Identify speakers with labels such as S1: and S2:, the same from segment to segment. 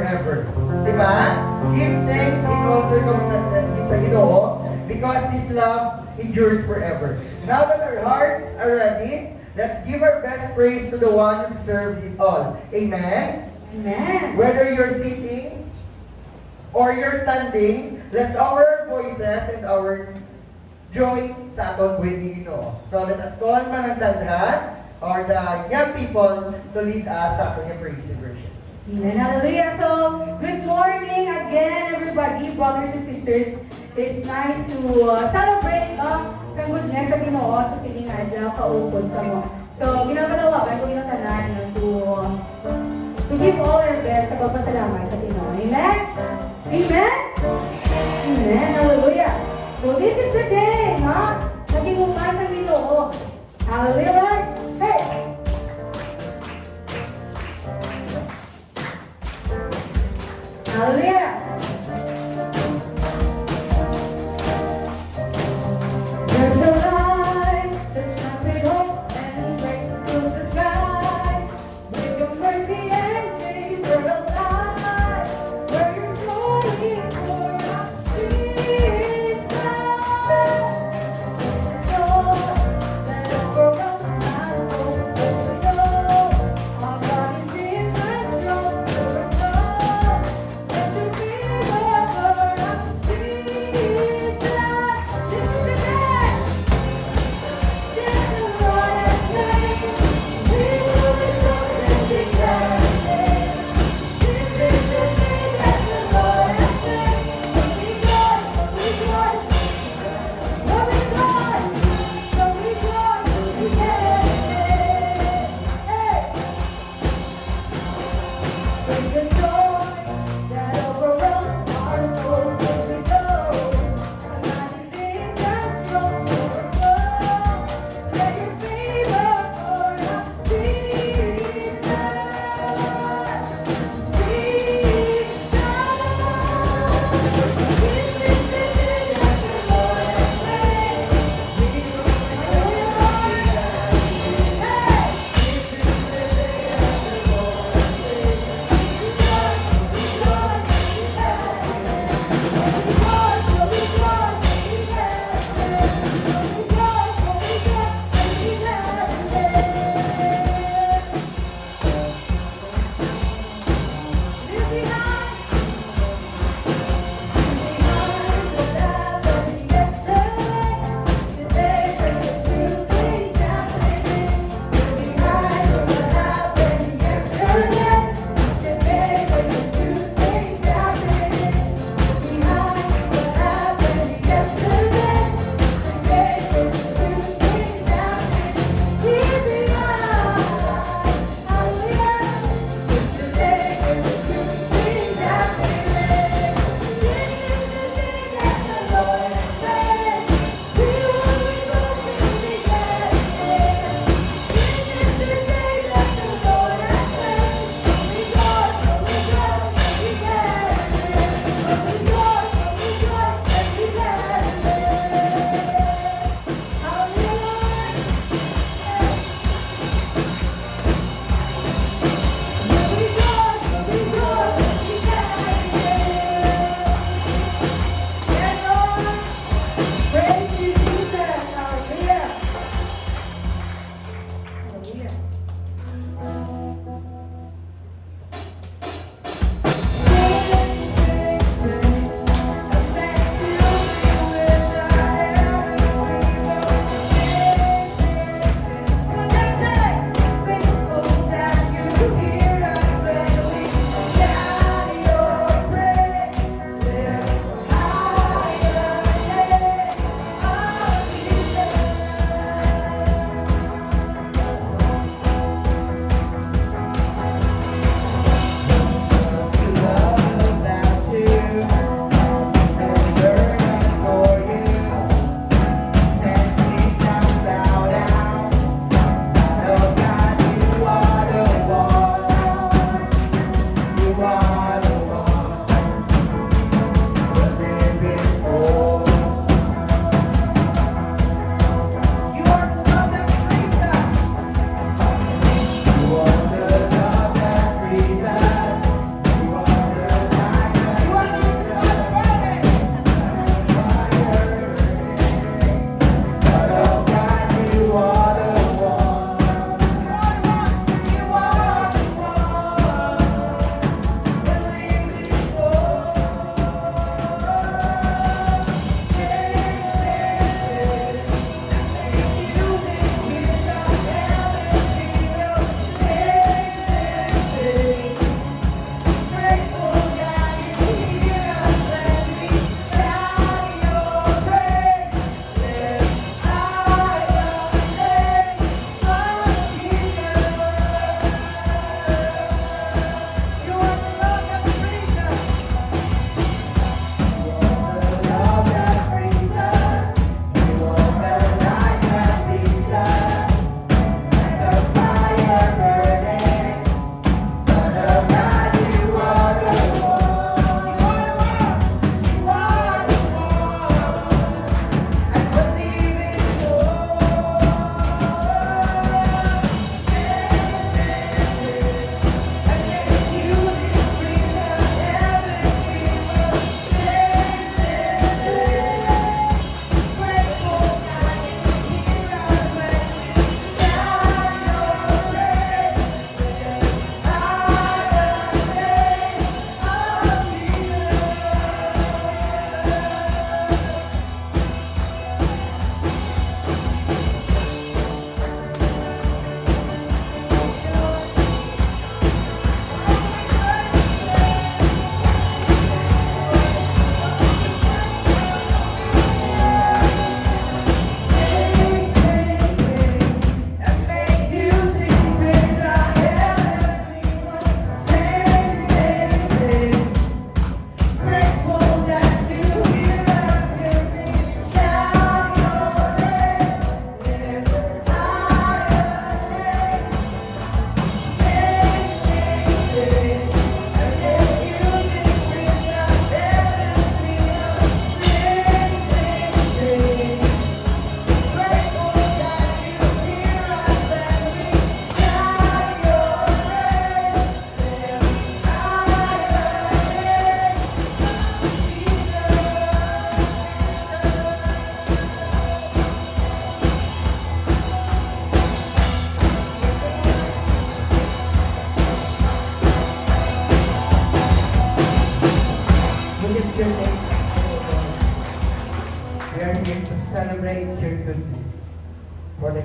S1: forever. Diba? Give thanks in all circumstances sa Ginoo because His love endures forever. Now that our hearts are ready, let's give our best praise to the one who deserves it all. Amen?
S2: Amen.
S1: Whether you're sitting or you're standing, let's offer our voices and our joy sa aton with Ginoo. So let us call Manang or the young people to lead us sa aton yung praise and worship.
S2: Amen. Hallelujah. So, good morning again, everybody, brothers and sisters. It's nice to celebrate sa goodness sa Ginoo sa sining adlaw kaupod ka mo. So, ginapanawagan ko yung tanan to give all our best sa pagpasalamat sa Ginoo. Amen? Amen? Amen. Hallelujah. So, this is the day, ha? Naging umay sa Ginoo. Hallelujah, Lord. Hey! Hallelujah. There's no light, there's nothing hope, and break through the sky. With your mercy and grace, we're alive. Where your glory for us is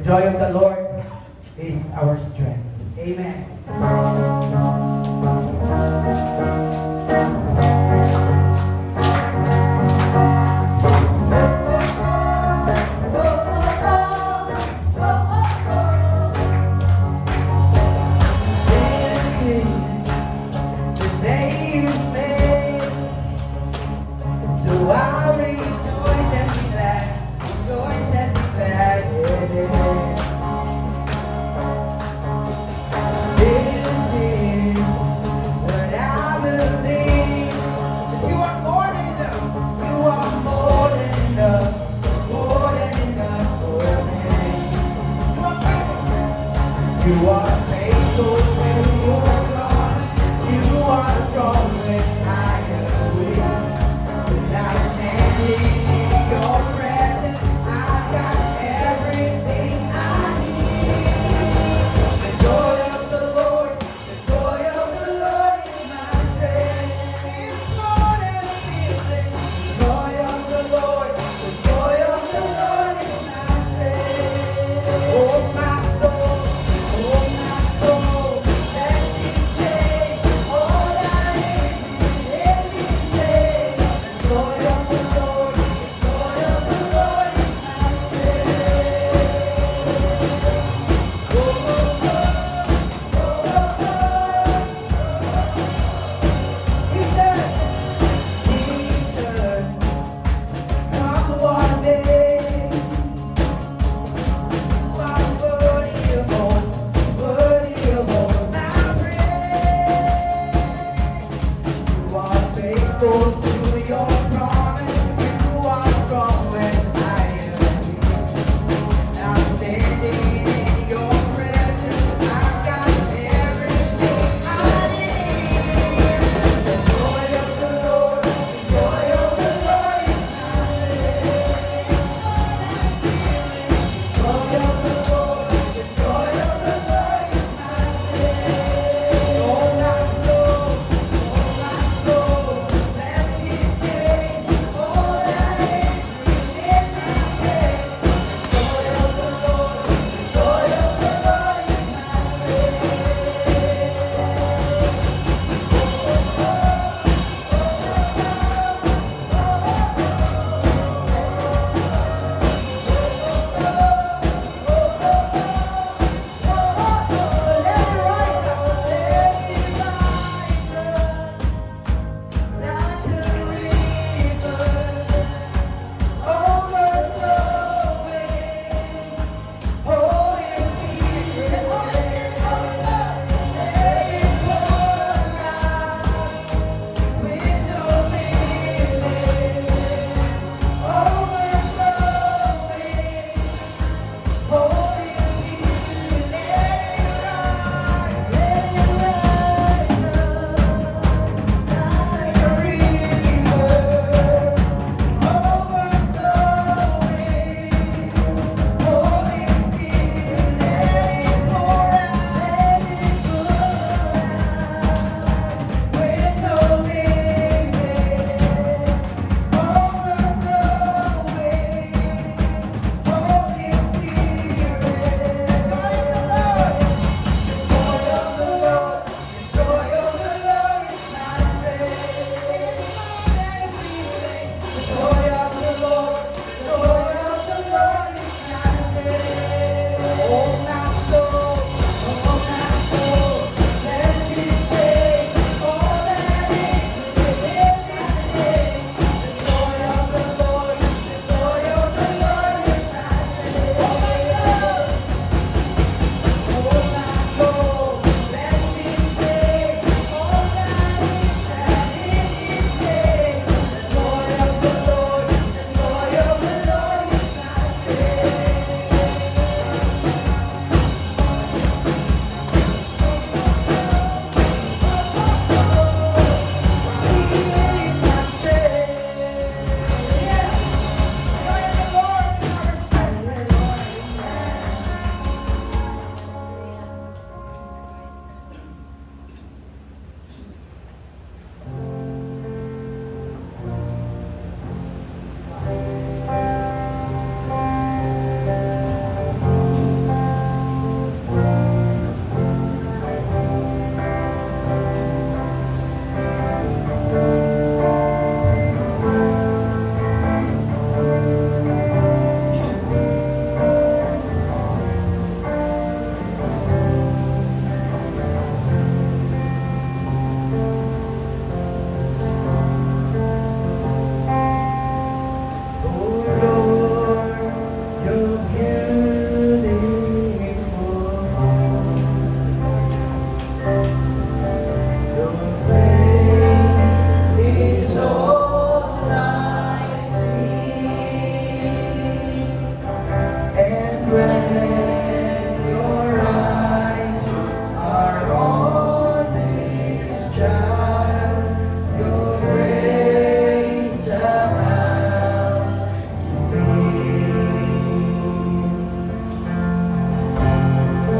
S3: joy of the Lord is our strength. Amen. This is the day you made, so I'll rejoice and be glad, rejoice and be glad, yeah. This is what I believe, that you are more than enough, you are more than enough, more than enough for me. You are faithful when you are gone, you are strong when I am weak. When I'm standing in your presence, I've got everything I need. The joy of the Lord, the joy of the Lord is my strength. It's more than a feeling. The joy of the Lord, the joy of the Lord is my strength. Oh my soul, oh my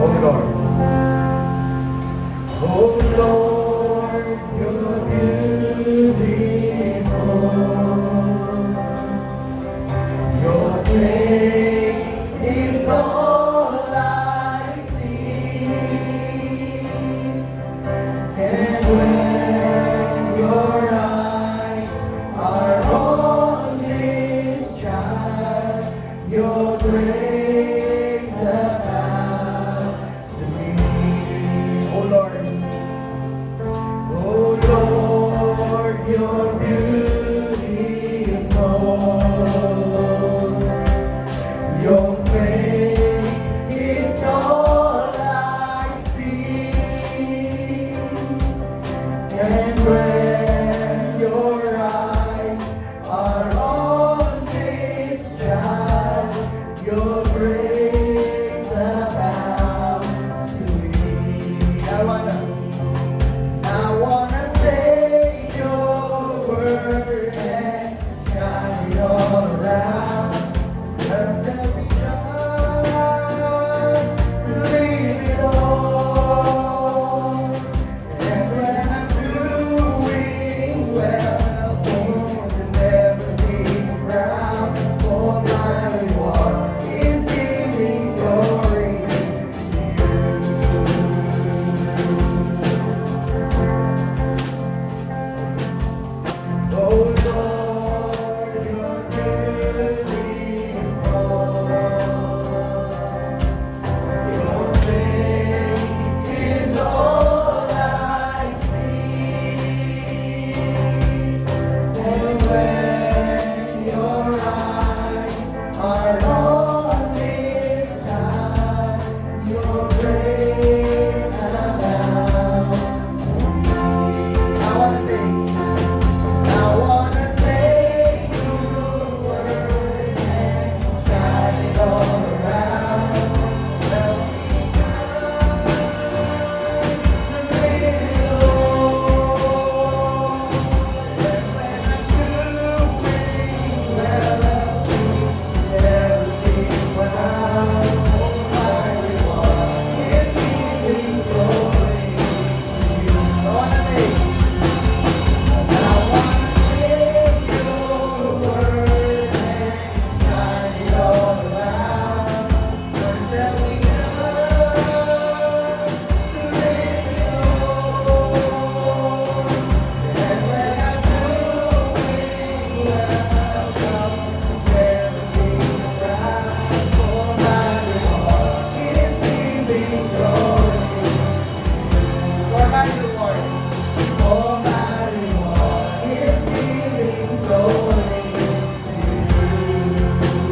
S1: Oh Lord.
S3: Oh Lord, you're beautiful. Your face is all I see. And when your eyes are on this child, your grace abounds to me.
S1: Oh Lord.
S3: Oh Lord, you're beautiful. Your face is all I see. And when your eyes are on this child, your grace abounds to me. I wanna take your word and shine it all around. Let there be just leave it all. And when I'm doing well, won't never see the ground. For my reward is giving glory to you. Oh Lord, you're beautiful. Your face is all I see. And when your eyes are on this child, your grace abounds to me.
S1: I wanna sing.
S3: I wanna take your word and shine it all around. Let me just live it all. And when I'm doing well, never see what I'm my reward is giving glory to you.
S1: I wanna sing.
S3: I wanna take your word and shine it all around. Let there be just live it all. And when I'm doing well, never see the ground. For my reward is giving glory.
S1: For my reward.
S3: For my reward is giving glory to you.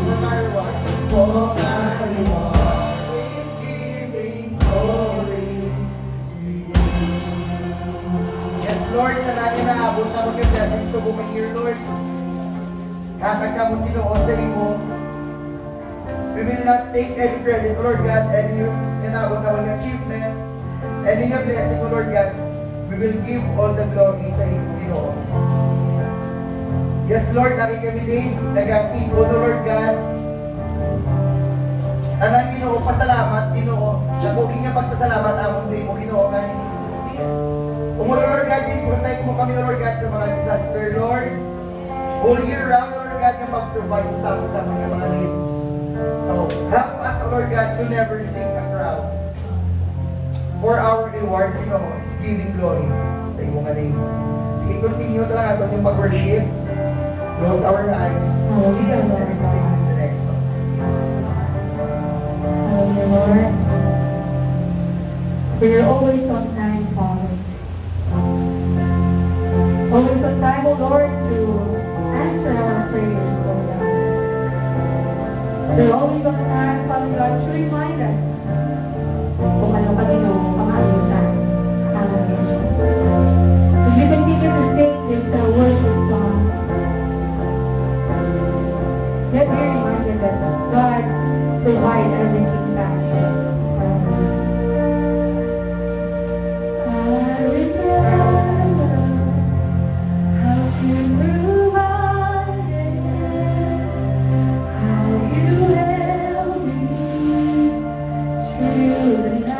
S1: For my reward.
S3: For my reward is giving glory to you.
S1: Yes, Lord, sa natin naabot na mag-blessings sa buong year, Lord. Hatag ka mo Ginoo sa imo. We will not take any credit, Lord God, any inabot na walang achievement, any nga blessing, Lord God. We will give all the glory sa imo, Ginoo. Yes, Lord, namin kami din, nag-ipo, Lord God. Anang Ginoo, pasalamat, Ginoo. Sa buong nga pagpasalamat amon sa imo, Ginoo. Kung Lord God, din protect mo kami, Lord God, sa mga disaster, Lord. Whole year round, Lord God, na mag-provide sa amin sa mga needs. So, help us, Lord God, to never sing a crowd. For our reward, you know, is giving glory sa iyong name. Sige, continue na lang ato yung mag-worship. Close our eyes.
S2: Hallelujah, Lord.
S1: And sing the next song.
S2: Hallelujah, Lord. For you're always on time, Father. Always on time, O Lord, to answer our prayers, Lord God. You're always on time, Father God, to remind us kung ano ka din ang pang-ayusan. Hallelujah. As we continue to sing this worship song, let me remind you that God provides everything back. I remember how you provided, how you held me through the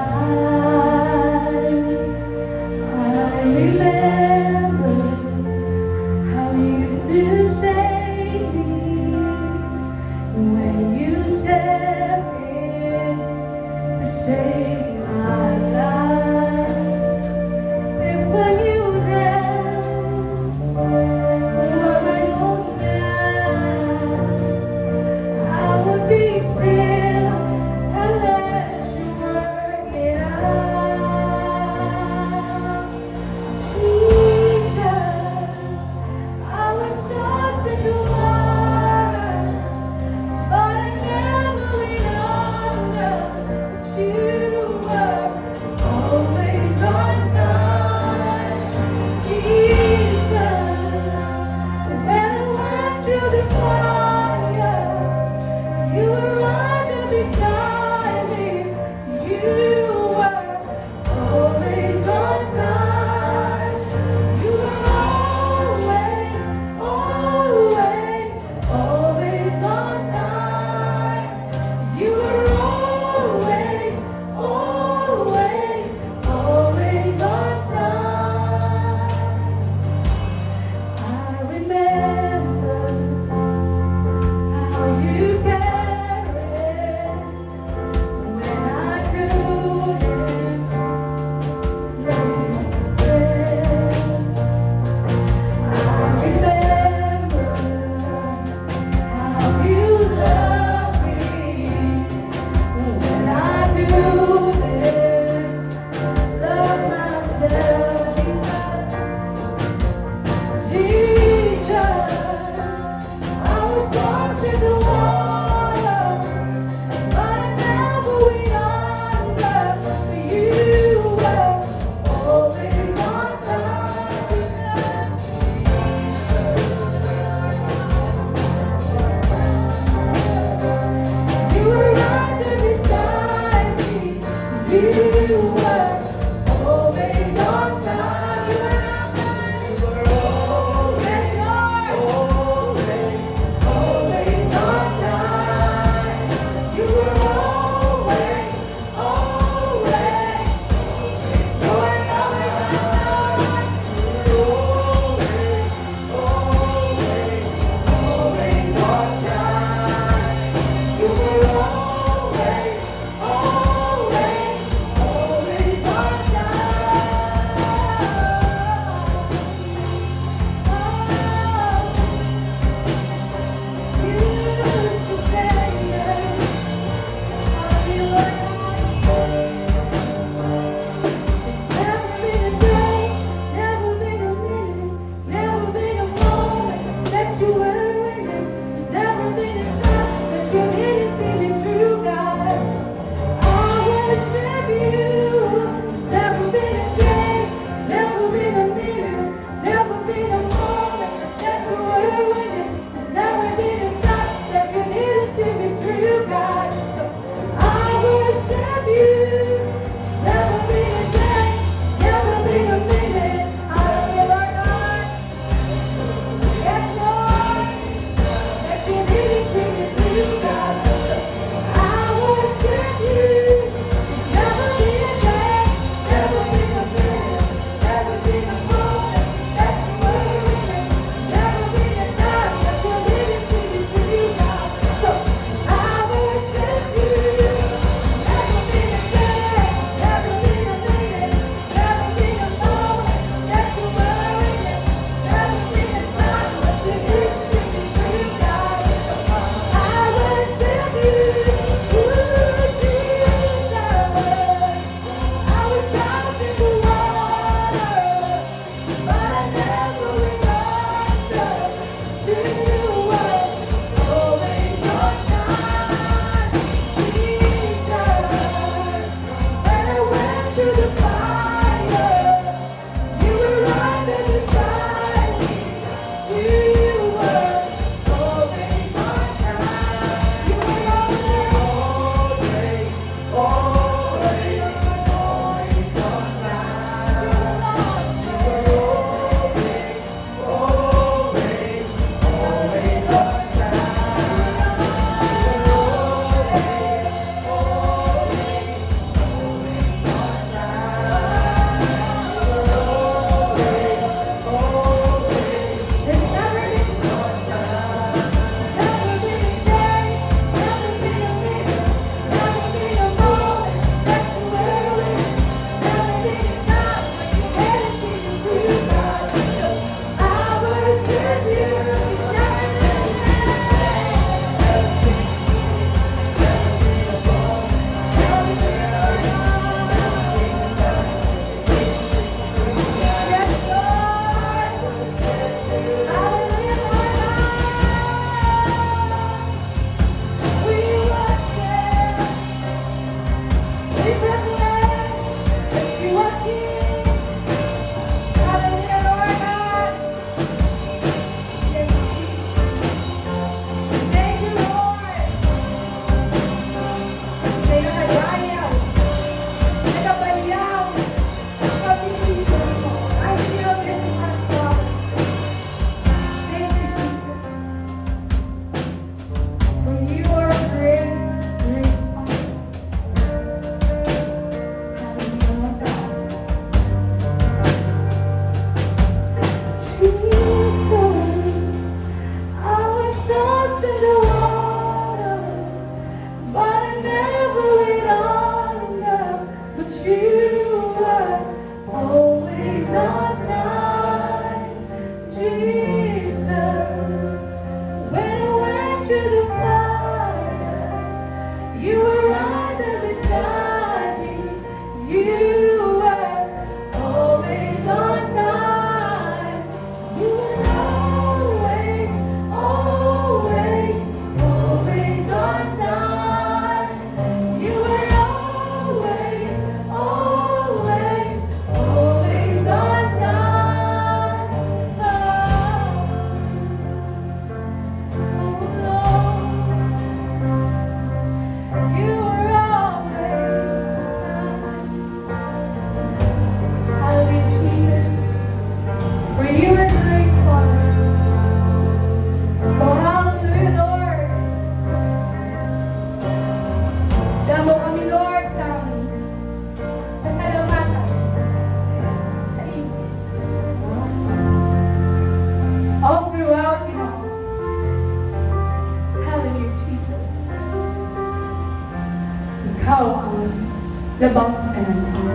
S2: Labang Financial.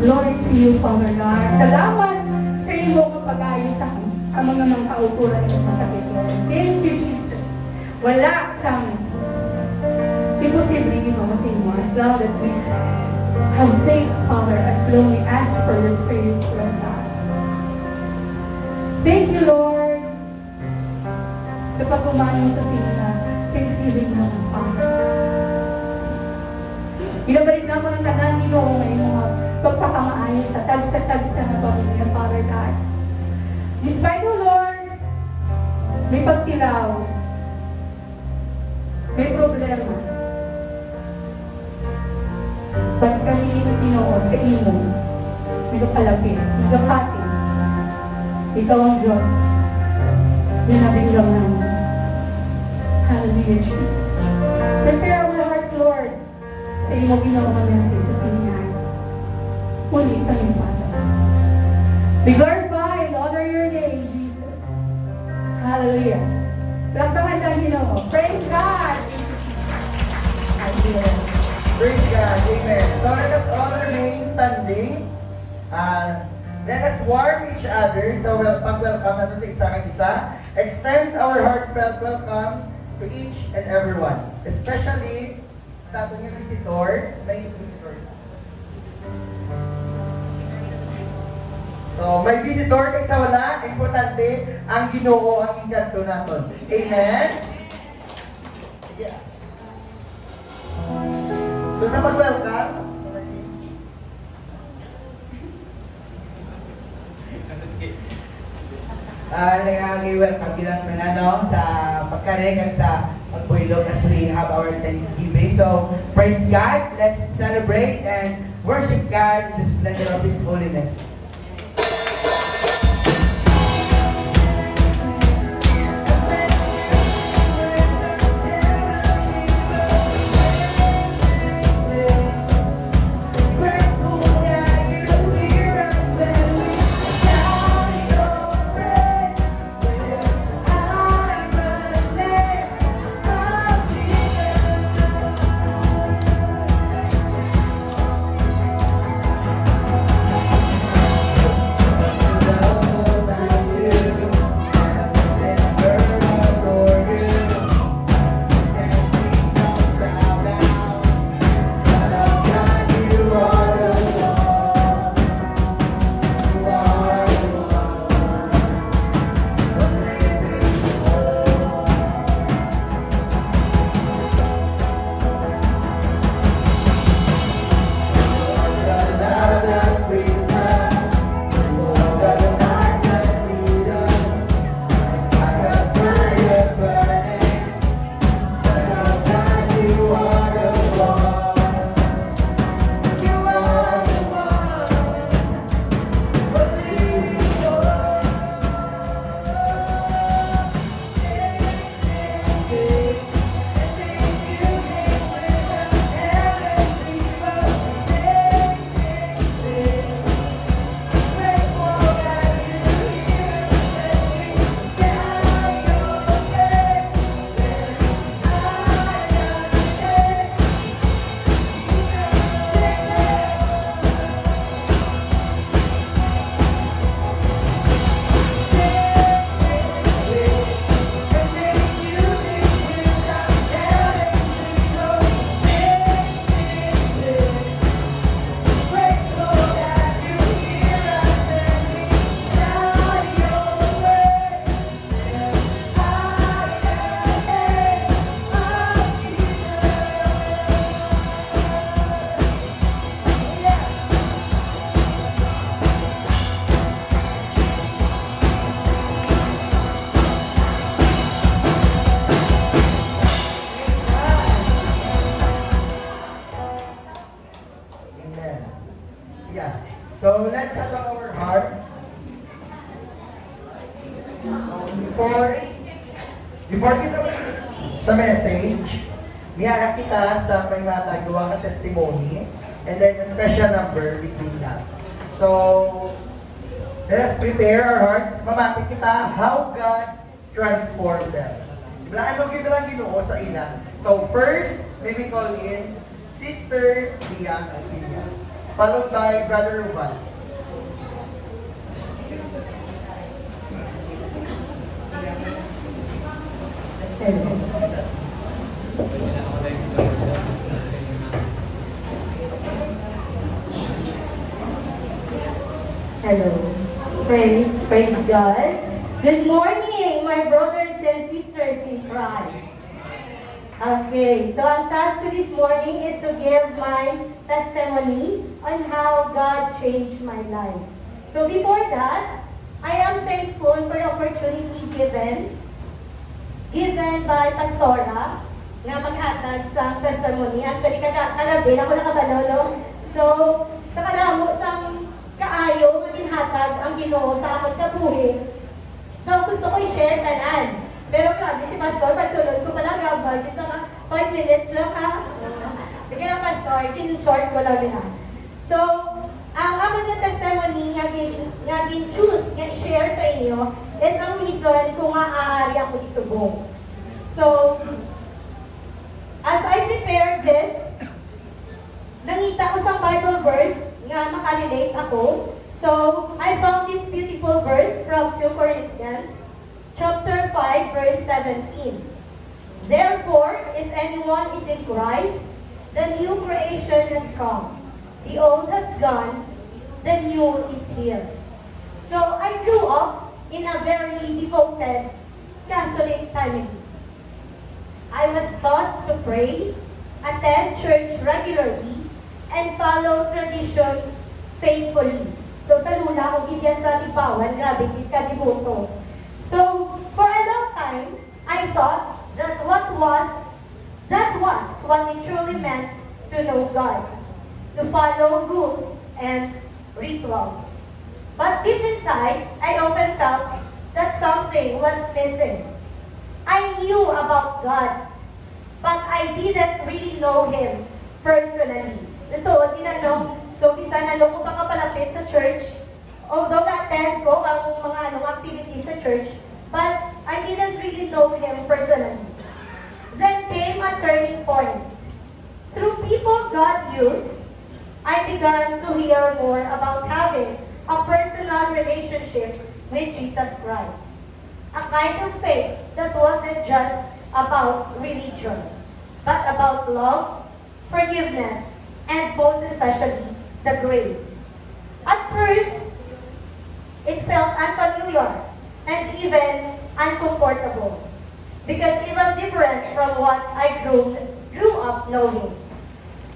S2: Glory to you, Father God. Salamat sa iyo kapag ayos ang mga kauturan ng masakit, Lord. Thank you, Jesus. Wala sang imposible ginawa sa inyo as long that we have faith, Father, as long we ask for your faith, Lord God. Thank you, Lord, sa pagkumanong sa sila. Thanksgiving mo, Father. Binabalik naman ang tanan nyo ngayon mga pagpapamaayos sa tagsa-tagsa na pamilya, Father God. Despite the Lord, may pagtilaw, may problema. Ba't kami Ginoo sa imo, nagapalapit, nagapatid. Ikaw ang Diyos, binabinggaman. Hallelujah, Jesus. Prepare our hearts, Lord, sa imo ginawa ng message sa sinyahan. Muli kami, Father. We glorify and honor your name, Jesus. Hallelujah. Laktahan tayo, Ginoo. Praise God! Hallelujah.
S1: Praise God. Amen. So let us all remain standing. Let us warm each other. So pag-welcome natin sa isa kang isa. Extend our heartfelt welcome to each and everyone. Especially sa ating visitor. May visitor. So may visitor kay sa wala. Importante ang Ginoo ang inkanto natin. Amen? Sige. So sa pag-welcome,
S3: welcome bilang mananong sa pagkarek sa pagbuylog as we have our Thanksgiving. So, praise God, let's celebrate and worship God in the splendor of His holiness.
S1: So let's settle our hearts. So before kita sa message, niyara kita sa may matagawa ka testimony and then a special number between that. So let's prepare our hearts. Mamati kita how God transformed them. Ano kita lang Ginoo sa ina. So first, let me call in Sister Lian Aquila, followed by Brother Ruban.
S2: Hello. Praise God. Good morning, my brothers and sisters in Christ. Okay, so ang task ko this morning is to give my testimony on how God changed my life. So before that, I am thankful for the opportunity given by Pastora na maghatag sa testimony. Actually, kagabi ako nakabalolo. So, sa kalamo sang kaayo nga ginhatag ang Ginoo sa akong kabuhi. So, gusto ko i-share tanan. Pero grabe si Pastor, pagsulod ko pala gabag. Isa ka, 5 minutes lang ha. Sige lang Pastor, in-short ko lang na. So, ang aming na testimony nga gin-choose, nga i-share sa inyo, is ang reason kung maaari ako isubong. So, as I prepared this, nangita ko sa Bible verse nga makalilate ako. So, I found this beautiful verse from 2 Corinthians chapter 5, verse 17. Therefore, if anyone is in Christ, the new creation has come. The old has gone, the new is here. So, I grew up in a very devoted Catholic family. I was taught to pray, attend church regularly, and follow traditions faithfully. So, sa lula, kung hindi sa tipawan, grabe, kadibuto. So, for a long time, I thought that was what it truly meant to know God, to follow rules and rituals. But deep inside, I often felt that something was missing. I knew about God, but I didn't really know Him personally. Ito, tinanong, so bisa naloko pa kapalapit sa church, although na-attend ko ang mga activities sa church, but I didn't really know Him personally. Then came a turning point. Through people God used, I began to hear more about having a personal relationship with Jesus Christ. A kind of faith that wasn't just about religion, but about love, forgiveness, and most especially, the grace. At first, it felt unfamiliar and even uncomfortable because it was different from what I grew up knowing.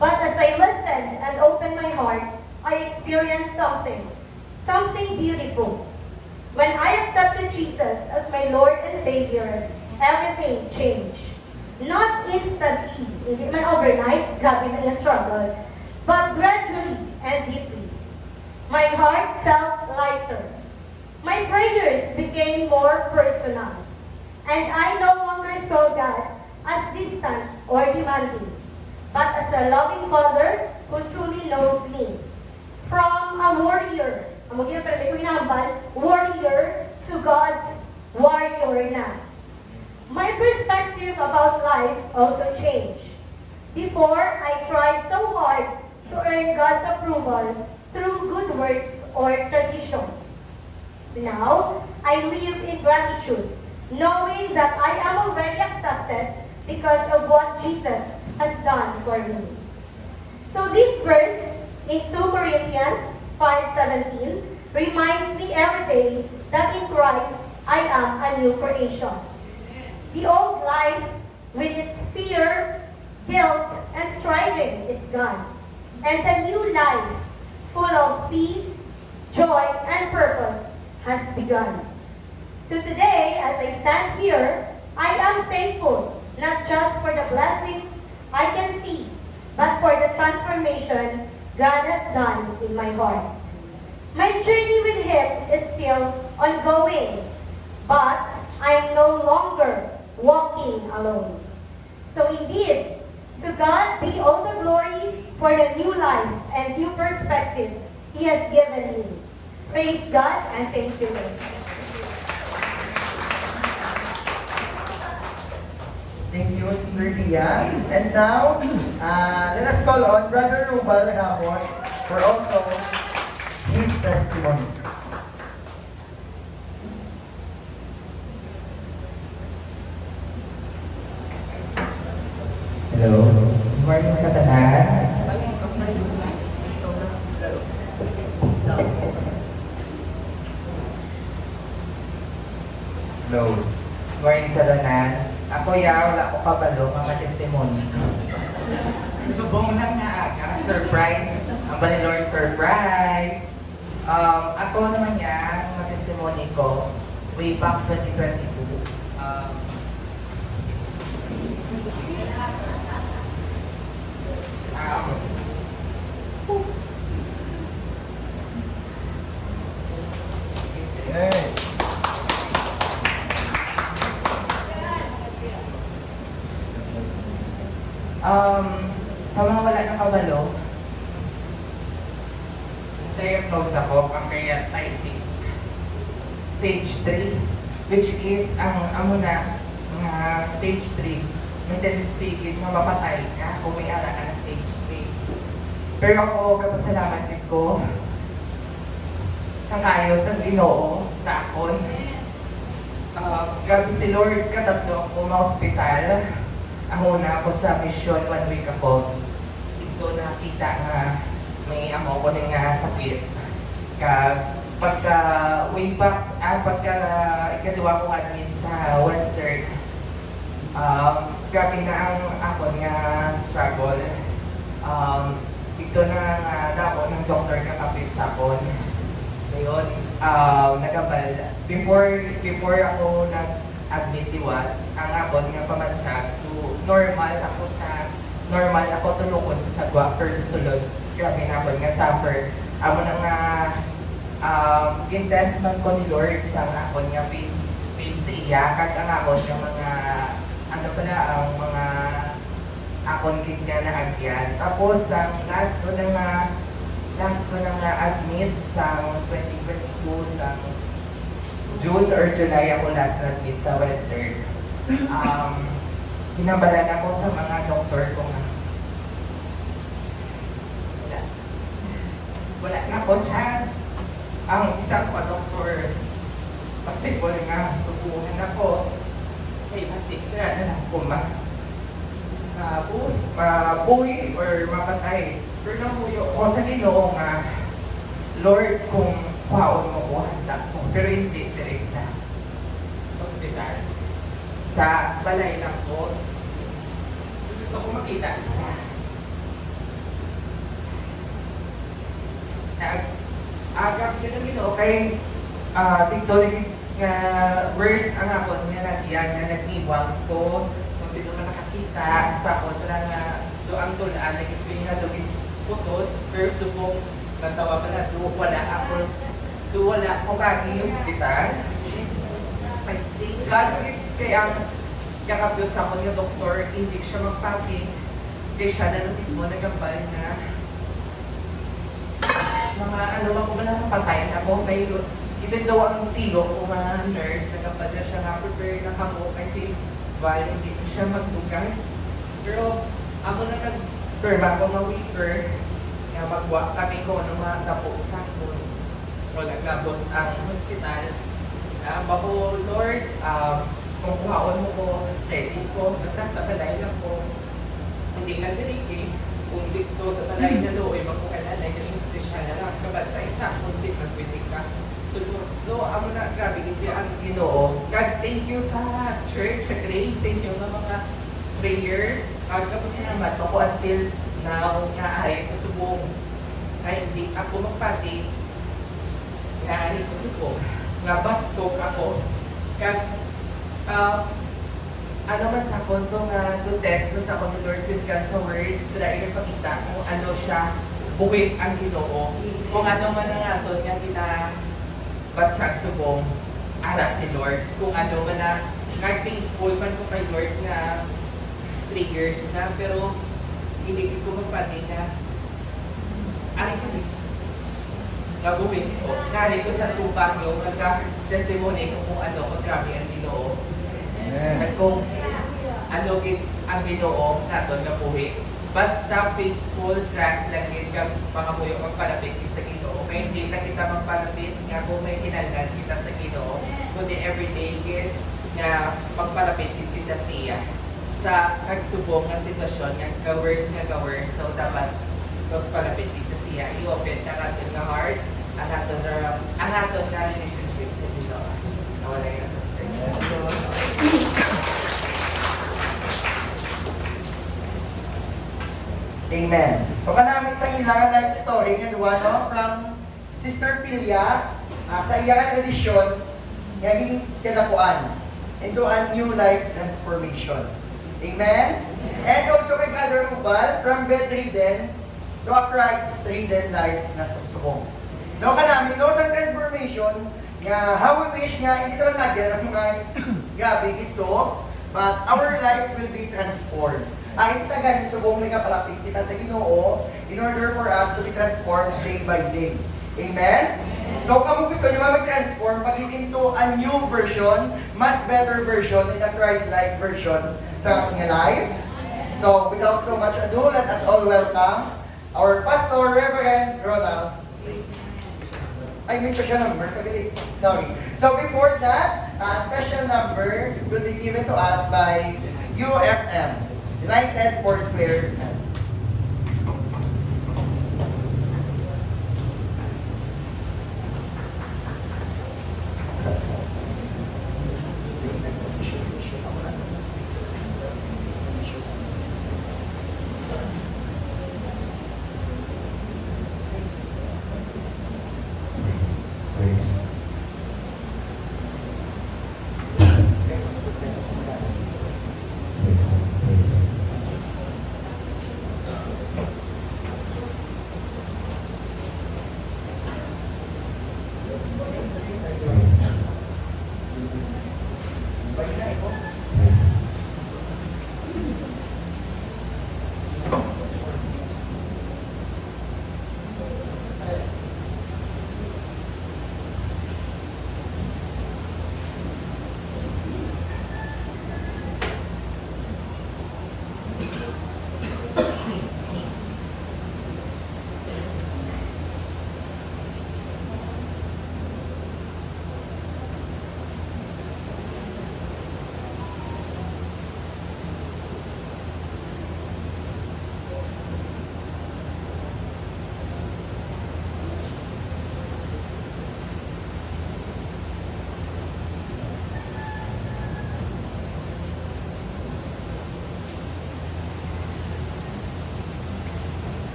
S2: But as I listened and opened my heart, I experienced something beautiful. When I accepted Jesus as my Lord and Savior, everything changed. Not instantly, hindi man overnight, grabe na yung struggle, but gradually and deeply. My heart felt lighter. My prayers became more personal. And I no longer saw God as distant or demanding, but as a loving Father who truly knows me. From a warrior to God's warrior na. My perspective about life also changed. Before, I tried so hard to earn God's approval through good works or tradition. Now, I live in gratitude, knowing that I am already accepted because of what Jesus has done for me. So this verse in 2 Corinthians 5:17 reminds me every day that in Christ I am a new creation. The old life with its fear, guilt, and striving is gone. And the new life, full of peace, joy, and purpose, has begun. So today, as I stand here, I am thankful not just for the blessings I can see, but for the transformation God has done in my heart. My journey with Him is still ongoing, but I am no longer walking alone. So indeed, to God be all the glory for the new life and new perspective He has given me. Praise God and thank you, Lord.
S1: Thank you. you, Sister Tia. And now, let us call on Brother Rubal Ramos for also his testimony.
S3: Hello. Good morning sa tanan. Hello. Good morning sa tanan. Ako wala ko kabalo, mga testimony. Subong lang na aga. Surprise. Ang ba ni Lord surprise? Ako naman mga testimony ko, way back 2022.
S1: Hey.
S3: Sa mga wala ng kabalo, diagnose ako ang pancreatitis stage 3, which is ang amo na mga stage 3 may tendency na mapatay ka kung may ara ka na stage 3. Pero ako, kapasalamat ko sa kayo, sa Ginoo, sa akon. Grabe si Lord, katatlo ako ma-hospital. Ako na ako sa mission 1 week ako. Ito nakita nga may amo ko na nga sakit. Pagka way back, pagka ikadua ko admit sa Western, grabe na ang ako nga struggle. Ito na nga dako ng doktor kakapit sa akon. Ngayon, nagabal. Before ako nag-admit diwat, ang akon nga pamansyag to normal ako tulukod sa sagwa per sa sulod. Grabe na ako nga suffer. Amo na nga investment ko ni Lord sa akon nga pain sa iya. Kag ang akon nga mga ang mga akon gid nga na agyan. Tapos ang last ko na nga admit sa 2022 sa June or July ako last na-admit sa Western. Hinabalan ako sa mga doktor ko nga. Wala na ako chance. Ang isang pa doktor, possible nga, tubuhan ako. Ay, masikra na lang ko mabuhi or mapatay. Pero namuyo ko sa Ginoo nga, Lord, kung kwaon mo ko, handa ko. Pero hindi direct sa hospital. Sa balay lang ko. Gusto ko makita sila. Agap yun ang Ginoo kay dito nga worst ang ako nga nagyan nga nag-iwang ko kung sino man nakakita sa kontra nga doang tulaan na gipin nga doon putos pero subong natawa pa na wala ko kagi hospital. Lalo kay ang kakapyot sa ako yung doktor, hindi siya magpaping kaya siya na mismo nagambal na mga ko ba na napatayin ako kay even though ang tilo ko mga nurse, nagkapadya siya nga prepare na kamo kasi while hindi ko siya magdugay. Pero ako na nag-perma ko ma-weaker nga magwa kami ko ng mga tapusan ko o naglabot ang hospital. Bako, Lord, kung kuhaon mo ko, ready ko, basta sa balay lang ko. Hindi lang diriki, kung dito sa balay na looy, magkukalanay kasi siya na lang kabantay sa kunti magpitik ka. So, amo na, grabe, hindi ang Ginoo. God, thank you sa church, sa grace, sa inyo ng mga prayers. Tapos naman ako until now, naari ko subong. Kahit hindi ako magpati, naari ko subong. Nabastog ako. Kaya, ano man sa konto nga to test mo sa konto Lord Fiscal sa words, dahil ipakita kung ano siya, buwit ang Ginoo. Kung ano man ang aton nga kita batsyag subong, ara si Lord. Kung ano man na, thankful man ko kay Lord na 3 years na, pero hindi ko magpati na, ari ko din. Gabuhin ko. Nari ko sa tupang yung nagka-testimony ko kung ano, kung grabe ang Ginoo. At kung ano, ang Ginoo naton nga buhi. Basta faithful trust lang gid kag pangamuyo kag palapit gid sa Ginoo. Kay hindi na kita magpalapit nga kung may kinahanglan kita sa Ginoo, kundi everyday gid nga pagpalapit gid kita siya sa kagsubong nga sitwasyon nga ka-worst. So dapat pagpalapit kita siya, i-open ka natin nga heart, ang aton nga relationship sa Ginoo. Nawala yung
S1: Amen. So kanami sa ilang life story nga duwa no from Sister Pilia sa iyang tradisyon nga ging kinakuan into a new life transformation. Amen. And also kay Brother Rubal from bedridden to a Christ-ridden life na sa subong. No kanami no sa transformation nga how we wish nga hindi to nagyan ang mga grabe ito, but our life will be transformed. Ang itagan subong nga palapit kita sa Ginoo in order for us to be transformed day by day. Amen? So kung gusto niyo mag-transform, pag into a new version, mas better version, in a Christ-like version sa ating life. So without so much ado, let us all welcome our Pastor Reverend Ronald. Ay, may special number. Sorry. So before that, a special number will be given to us by UFM. United Foursquare.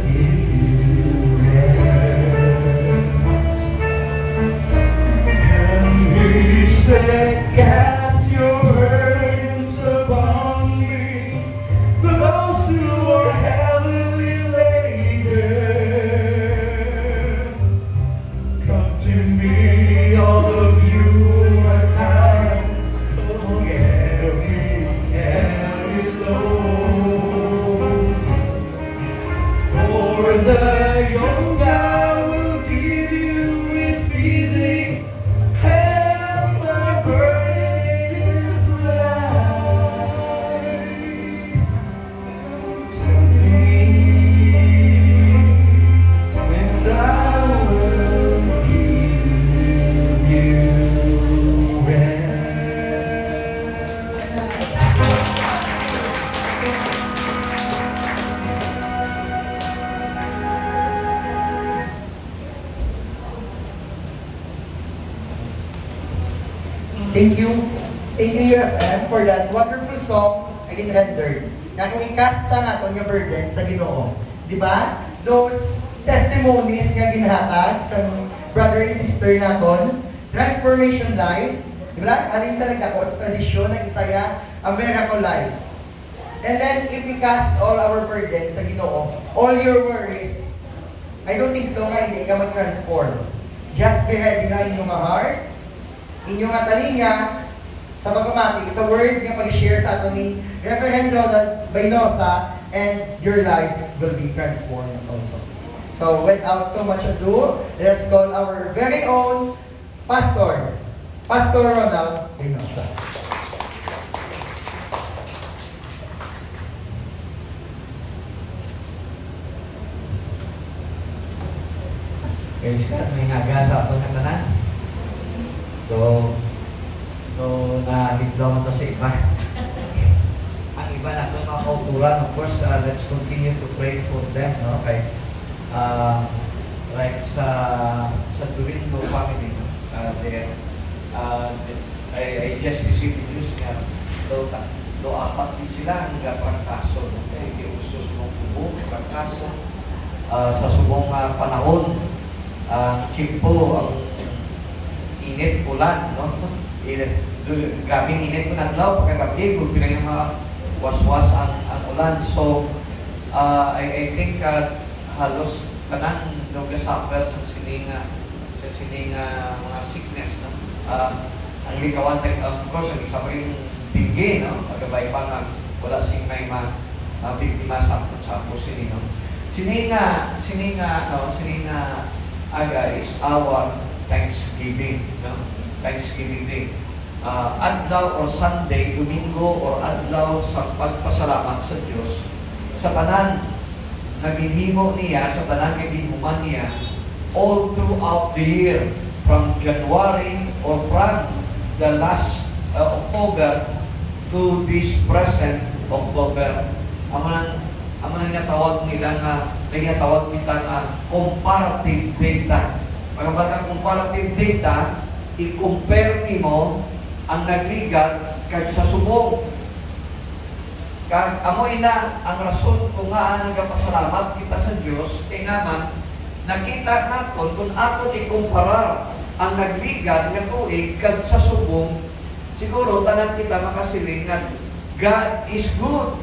S3: give you rest. And He said, cast your burdens upon me, those who are heavily laden. Come to me, all of you who are tired, carry loads. For the yoke I will give you is easy, and my burden is light. To me, and I will give you
S1: Thank you. Thank you, UFM, for that wonderful song again rendered. Nga kung ikasta nga ito nga burden sa Ginoo. Di ba? Those testimonies nga ginhatag sa brother and sister naton, transformation life, di ba? Alin sa nagdako sa tradisyon ng Isaya, a miracle life. And then, if we cast all our burdens sa Ginoo, all your worries, I don't think so nga hindi ka mag-transform. Just be ready na inyong heart, inyong talinga, sa pagpamati, sa word nga pag-share sa ato ni Reverend Ronald Baynosa, and your life will be transformed also. So, without so much ado, let's call our very own Pastor, Pastor Ronald Baynosa.
S3: Praise God, may ngagasa ako ng tanan. So na-higlaw mo to sa iba. Ang iba na ito mga kauturan, of course, let's continue to pray for them, no? Kay, like sa Duringo family, there, I just received the news nga, do apat din sila ang prangkaso, no? Kaya iusos mong tubo, prangkaso, sa subong panahon, kimpo, ang init, ulan, no? Grabing init ko ng law, pagkagabi, kung pinag mga waswas ang ulan. So, I think halos kanang nag-suffer sa sininga mga sickness, no? Ang likawan, of course, ang isa pa rin bigay, no? Pagkabay pa nga, wala sing may biktima sa sini, no? Sininga aga is our Thanksgiving, no? Thanksgiving Day. Adlaw or Sunday, Domingo or adlaw sa pagpasalamat sa Diyos sa tanan nagihimo niya, sa tanan nagihimuman niya all throughout the year, from January or from the last October to this present October. Ang mga tawag nila tawag nila na comparative data. Pagkabata comparative data, i-compare nimo ang nagligat kag sa subong. Kag amo ina ang rason kung nga nagapasalamat kita sa Dios kay naman nakita naton kung ato ikumparar ang nagligat nga tuig kag sa subong, siguro tanan kita makasiling nga God is good.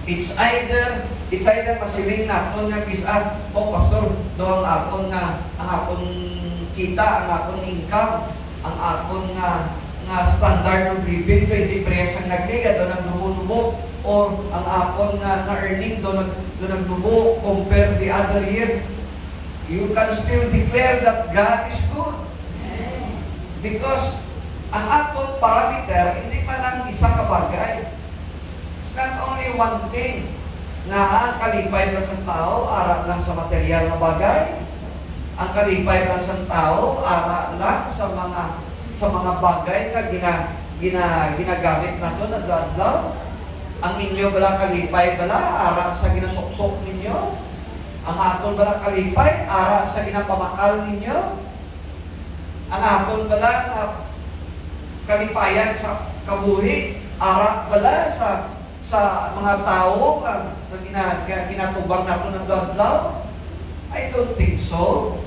S3: It's either masiling naton nga bisan pastor do ang akon kita, ang akong income, ang akong nga standard of living, 20 press ang nagliga, doon nagdubo-dubo, or ang akong na earning, doon nagdubo compare the other year. You can still declare that God is good. Because ang akong parameter, hindi pa lang isang kabagay. It's not only one thing na kalipay na sa tao, aral lang sa material na bagay. Ang kalipay lang sa tao, ara lang sa mga bagay na ginagamit nato na adlaw. Ang inyo bala kalipay bala, ara sa ginasuksok ninyo. Ang aton bala kalipay, ara sa ginapamakal ninyo. Ang aton bala kalipayan sa kabuhi, ara bala sa sa mga tao na ginatubang nato ng adlaw? I don't think so.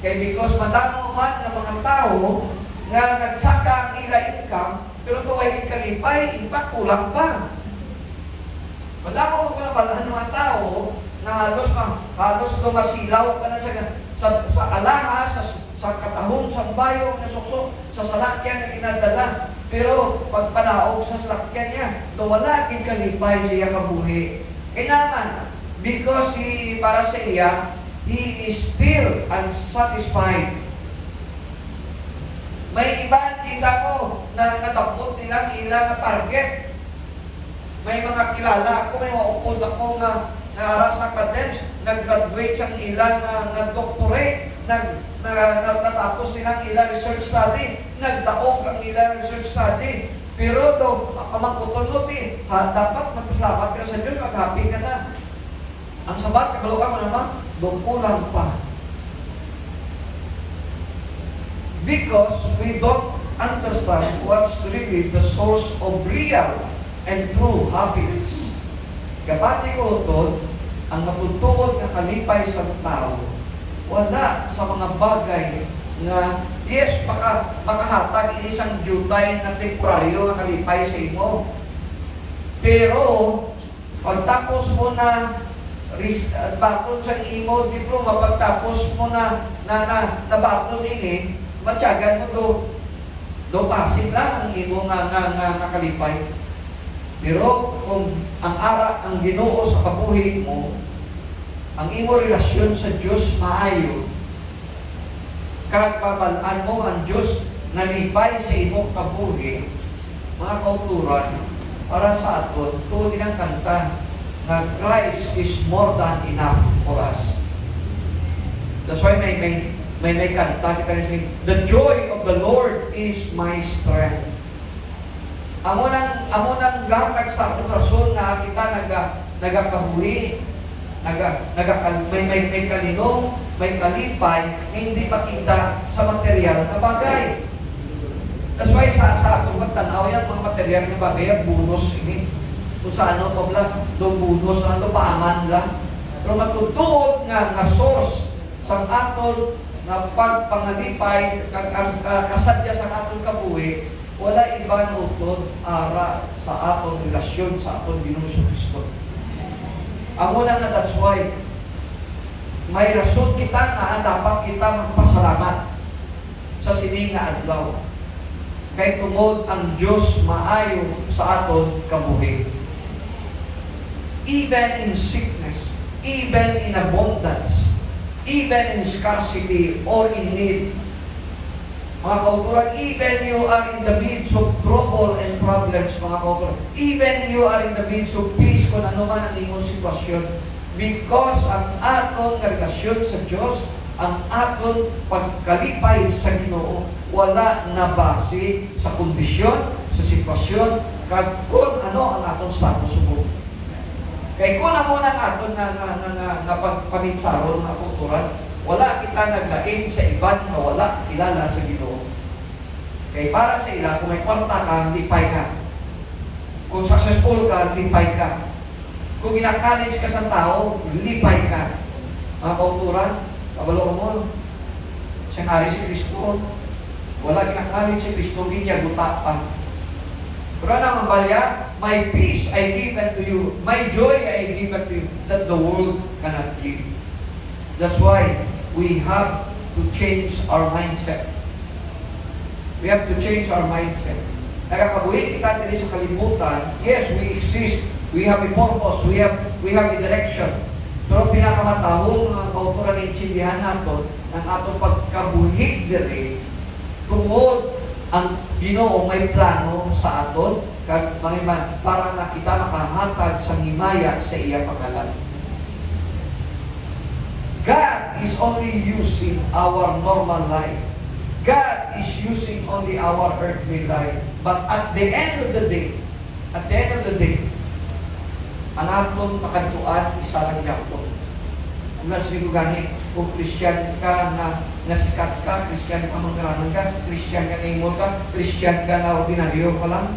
S3: Kaya because madamo man ng mga tao nga nagsaka ang ila income, pero tuway kalipay, impact kulang pa. Madamo ko na pala ng mga tao na halos lumasilaw ka na sa alahas, sa katahong, sa bayo, na suksok, sa salakyan na kinadala. Pero pag panaog sa salakyan niya, wala kin kalipay siya kabuhi. Kaya naman, because para sa iya, he is still unsatisfied. May iba kita ko na natapot nilang ilang target. May mga kilala ako, may maupod ako nga sa academics, nag-graduate siyang ilang nag-doctorate, natapos silang ilang research study, nagdaog ang ilang research study. Pero magputulot dapat magpasalamat ka sa Diyos, mag-happy ka na. Ang sabat, kabalo ka mo naman, doon kulang pa. Because we don't understand what's really the source of real and true happiness. Kapati ko ito, ang matutuod na kalipay sa tao, wala sa mga bagay na, yes, makahatag isang jutay na temporaryo na kalipay sa imo. Pero, pagtapos mo na bakon sa imo diploma, pagtapos mo na bakon ini, matyagan mo do pasig lang ang imo nga nakalipay. Pero kung ang Ginoo sa kabuhi mo, ang imo relasyon sa Dios maayo, kag pabalaan mo ang Dios nalipay sa imo kabuhi, mga kauturan, para sa aton, tuod ang kanta na Christ is more than enough for us. That's why may kanta kita rin, the joy of the Lord is my strength. Amo nang gatag sa atong rason na kita nagakabuhi, may kalinong, may kalipay, hindi makita sa material na bagay. That's why sa atong magtanaw yan, mga material na bagay, bonus ini. Kung sa ano pa bla, do bonus, ano paaman lang. Pero matutuod nga source sa aton na pagpangalipay, kasadya sa aton kabuhi, wala ibang utod ara sa aton relasyon sa aton Ginoo Kristo. Amo na that's why may rason kita na dapat kita magpasalamat sa sini nga adlaw. Kay tungod ang Dios maayo sa aton kabuhi. Even in sickness, even in abundance, even in scarcity or in need. Mga kauturan, even you are in the midst of trouble and problems, mga kauturan, even you are in the midst of peace, kung ano man ang iyong sitwasyon, because ang aton relasyon sa Diyos, ang aton pagkalipay sa Ginoo, wala na base sa kondisyon, sa sitwasyon, kag kung ano ang aton status mo. Kaya kung ano ang aton na pagpaminsaron na kulturan, wala kita naglain sa iban na wala kilala sa Ginoo. Kaya para sa ila, kung may kwarta ka, lipay ka. Kung successful ka, lipay ka. Kung ina-college ka sa tao, lipay ka. Mga kauturan, kabalo mo, siyang ari si Kristo, wala ina-college si Kristo, ginya guta pa. Pero ang balya, my peace I give unto you, my joy I give unto you, that the world cannot give. That's why we have to change our mindset. We have to change our mindset. Nagkakabuhi kita dito sa kalibutan, yes, we exist, we have a purpose, we have a direction. Pero pinakamatahong mga kauturan ng intindihan natin, ng atong pagkabuhi diri, tungod ang Ginoo may plano sa aton, kag para na kita makahatag sa himaya sa iya pangalan. God is only using our normal life. God is using only our earthly life. But at the end of the day, ang aton makantuan, isa lang yapon. Kung nasigo gani, kung Christian ka na sikat ka, Christian ka magkaranan ka, Christian ka na imol ka, Christian ka na ordinaryo ka lang,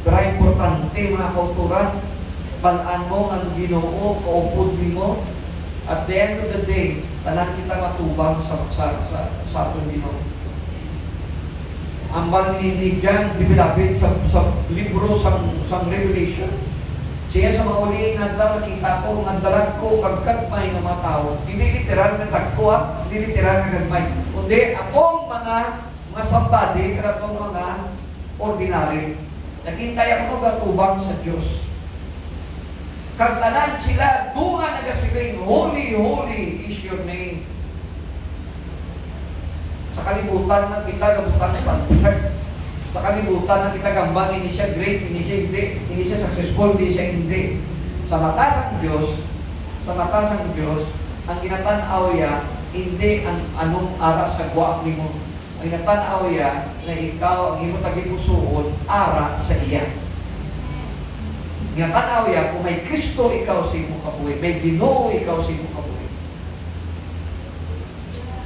S3: Pero importante mga kauturan, balaan mo ang Ginoo, kaupod mo. At the end of the day, tanan kita matubang sa atong Ginoo. Ang ni John David sa libro sa Revelation, siya sa mauli nga nakita ko, nga dalag ko, kagkagmay ng mga tao. Hindi literal na tagko, hindi literal na gagmay. Kundi akong mga sambadi, katong mga ordinary. Nakintay ako gatubang sa Diyos. Kagtanan sila, dunga nagasiling, holy, holy is your name. Sa kalibutan na kita gabutan standard. Sa kalibutan na kita gambang, hindi siya great, hindi siya hindi, hindi siya successful, hindi siya hindi. Sa mata ng Diyos, ang ginatanaw ya, hindi ang anong ara sa guwak ni mo. Ang ginatanaw ya, na ikaw ang imo tagipusuon, ara sa iya. Ginatanaw ya, kung may Kristo ikaw sa imo kabuhi, may Ginoo ikaw sa imo kabuhi.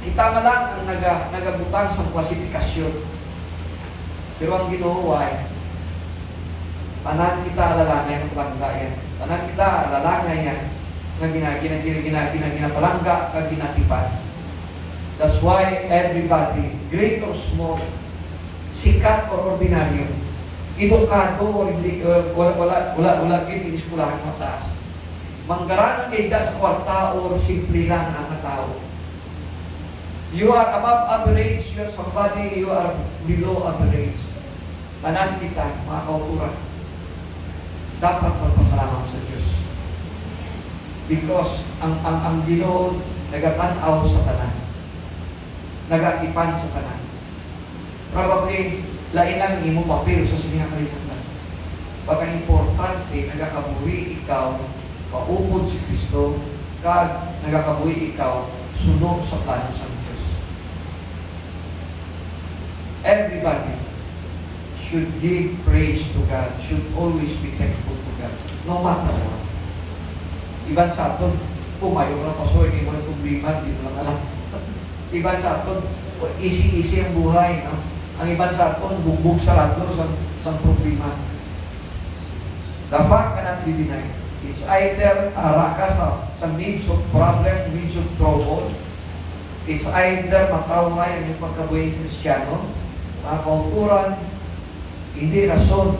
S3: Kita nga lang ang nagabutang sa klasifikasyon. Pero ang Ginoo ay tanan kita lalangay ng palangga. Tanan kita lalangay yan na ginapalangga kag ginatipan. That's why everybody, great or small, sikat or ordinaryo, edukado or hindi, wala gid iskulahan mataas. Manggaran kay da sa kwarta or simple lang ang tao. You are above average, you are somebody, you are below average. Tanan kita, mga kauturan, dapat magpasalamat sa Diyos. Because ang Ginoo nagatanaw sa tanan. Nagatipan sa tanan. Probably, lain lang imo papel sa sininga kalimutan. Pagka importante, nagakabuhi ikaw, paupod si Kristo, kag nagakabuhi ikaw, sunod sa plano sa Diyos. Everybody should give praise to God, should always be thankful to God, no matter what. Iban sa aton, pumayo na pasoy, hindi mo na problema, hindi mo lang alam. Iban sa aton, easy-easy ang buhay. No? Ang iban sa aton, bugbog sa radyo sa problema. The fact cannot be denied. It's either araka sa midst of problem, midst of trouble. It's either mataway ang yung pagkabuhay Kristiyano, mga kauturan, hindi rason,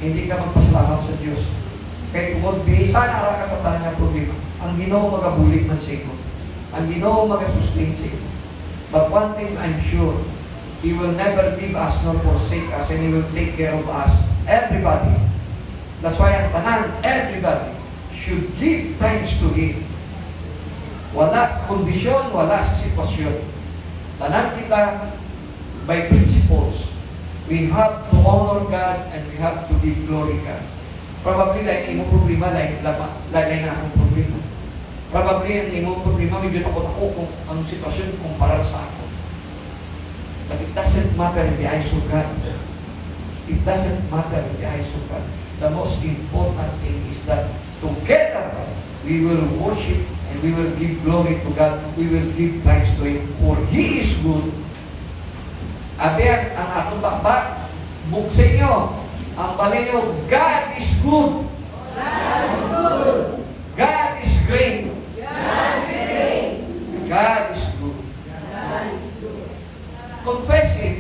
S3: hindi ka magpasalamat sa Diyos. Kaya kung bisan ara ka sa tanan nga problema, ang Ginoo magabulig man sa imo. Ang Ginoo magasustain sa imo. But one thing I'm sure, He will never leave us nor forsake us, and He will take care of us. Everybody. That's why ang tanan, everybody should give thanks to Him. Wala sa kondisyon, wala sa sitwasyon. Tanan kita, by principles, we have to honor God and we have to give glory God. Probably like imo problema, like na akong problema. Probably ang imo problema, medyo takot ako kung ang sitwasyon kumpara sa ako. But it doesn't matter in the eyes of God. It doesn't matter in the eyes of God. The most important thing is that together we will worship and we will give glory to God. We will give thanks to Him, for He is good. Ate, ang atong bakbak, buksin nyo, ang balin nyo, God is good.
S2: God is good.
S3: God is great.
S2: God is great.
S3: God is good.
S2: God is good.
S3: Confess it.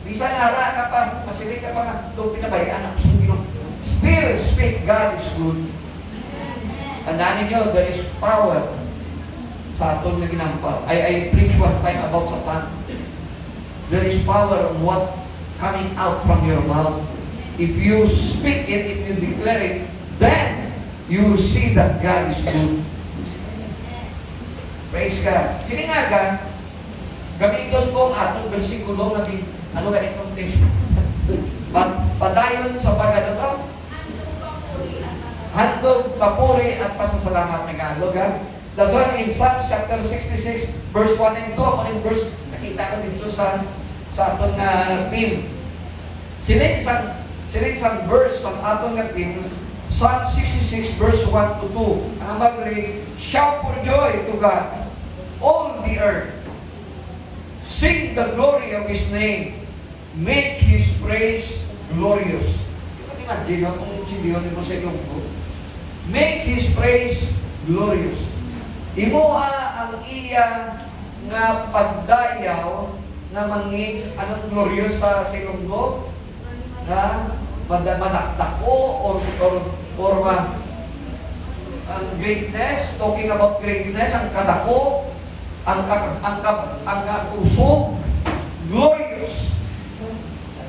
S3: Bisan ara ka pa, masilig ka pa nga, doon pinabayaan ako sa Panginoon. Still speak, God is good. Tandaan ninyo, there is power sa aton na ginampal. I preach one time about Satan. There is power on what coming out from your mouth. If you speak it, if you declare it, then you will see that God is good. Praise God. Siningagan, gamiton ko ang atong versikulo na ano ganitong text. Padayon sa pagano to? Handog, papuri at pasasalamat na Tagalog. That's why in Psalm chapter 66, verse 1 and 2, ako in verse, nakita ko dito sa aton na team. Sinig sang verse sa aton na team, Psalm 66, verse 1 to 2. Ang mag-read, shout for joy to God, all the earth. Sing the glory of His name. Make His praise glorious. imagine no, kung sindiyon mo sa iyong ko. Make His praise glorious. Imoa ang iya nga pagdayaw nga manging anong glorious sa silunggo na madakdako or ang greatness, talking about greatness, ang kadako, ang katusog, glorious.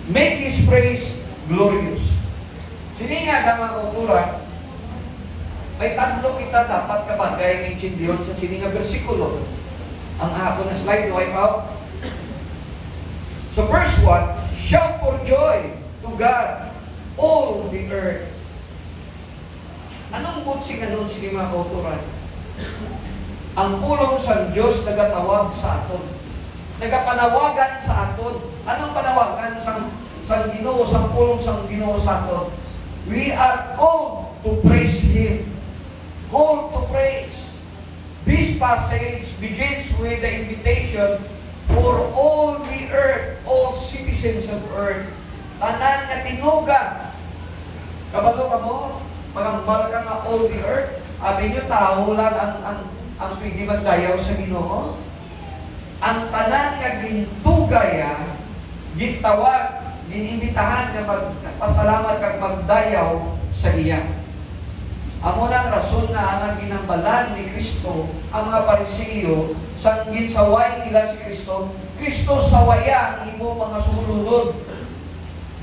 S3: Make His praise glorious. Sini nga mga kultura, may tatlo kita dapat kabagay ng Chindiyon sa sini nga bersikulo. Ang ako na slide, wipe out. So verse 1, shout for joy to God, all the earth. Anong butsing anon sini mga kultura? Ang pulong sa Diyos nagatawag sa aton. Nagapanawagan sa aton. Anong panawagan sa Ginoo, sa pulong sa Ginoo sa aton? We are called to praise Him. Called to praise. This passage begins with the invitation for all the earth, all citizens of earth. Tanan nga tinuga. Kabalo ka mo, magambal ka nga all the earth. Abi nyo, tao lang ang pwede magdayaw sa Ginoo. Ang tanan nga gintugaya, gintawag, ginimbitahan nga magpasalamat kag magdayaw sa iya. Amo nang rason na ang ginambalan ni Kristo ang mga Parisiyo sang ginsaway nila si Kristo. Kristo sawaya ang imo mga sumunod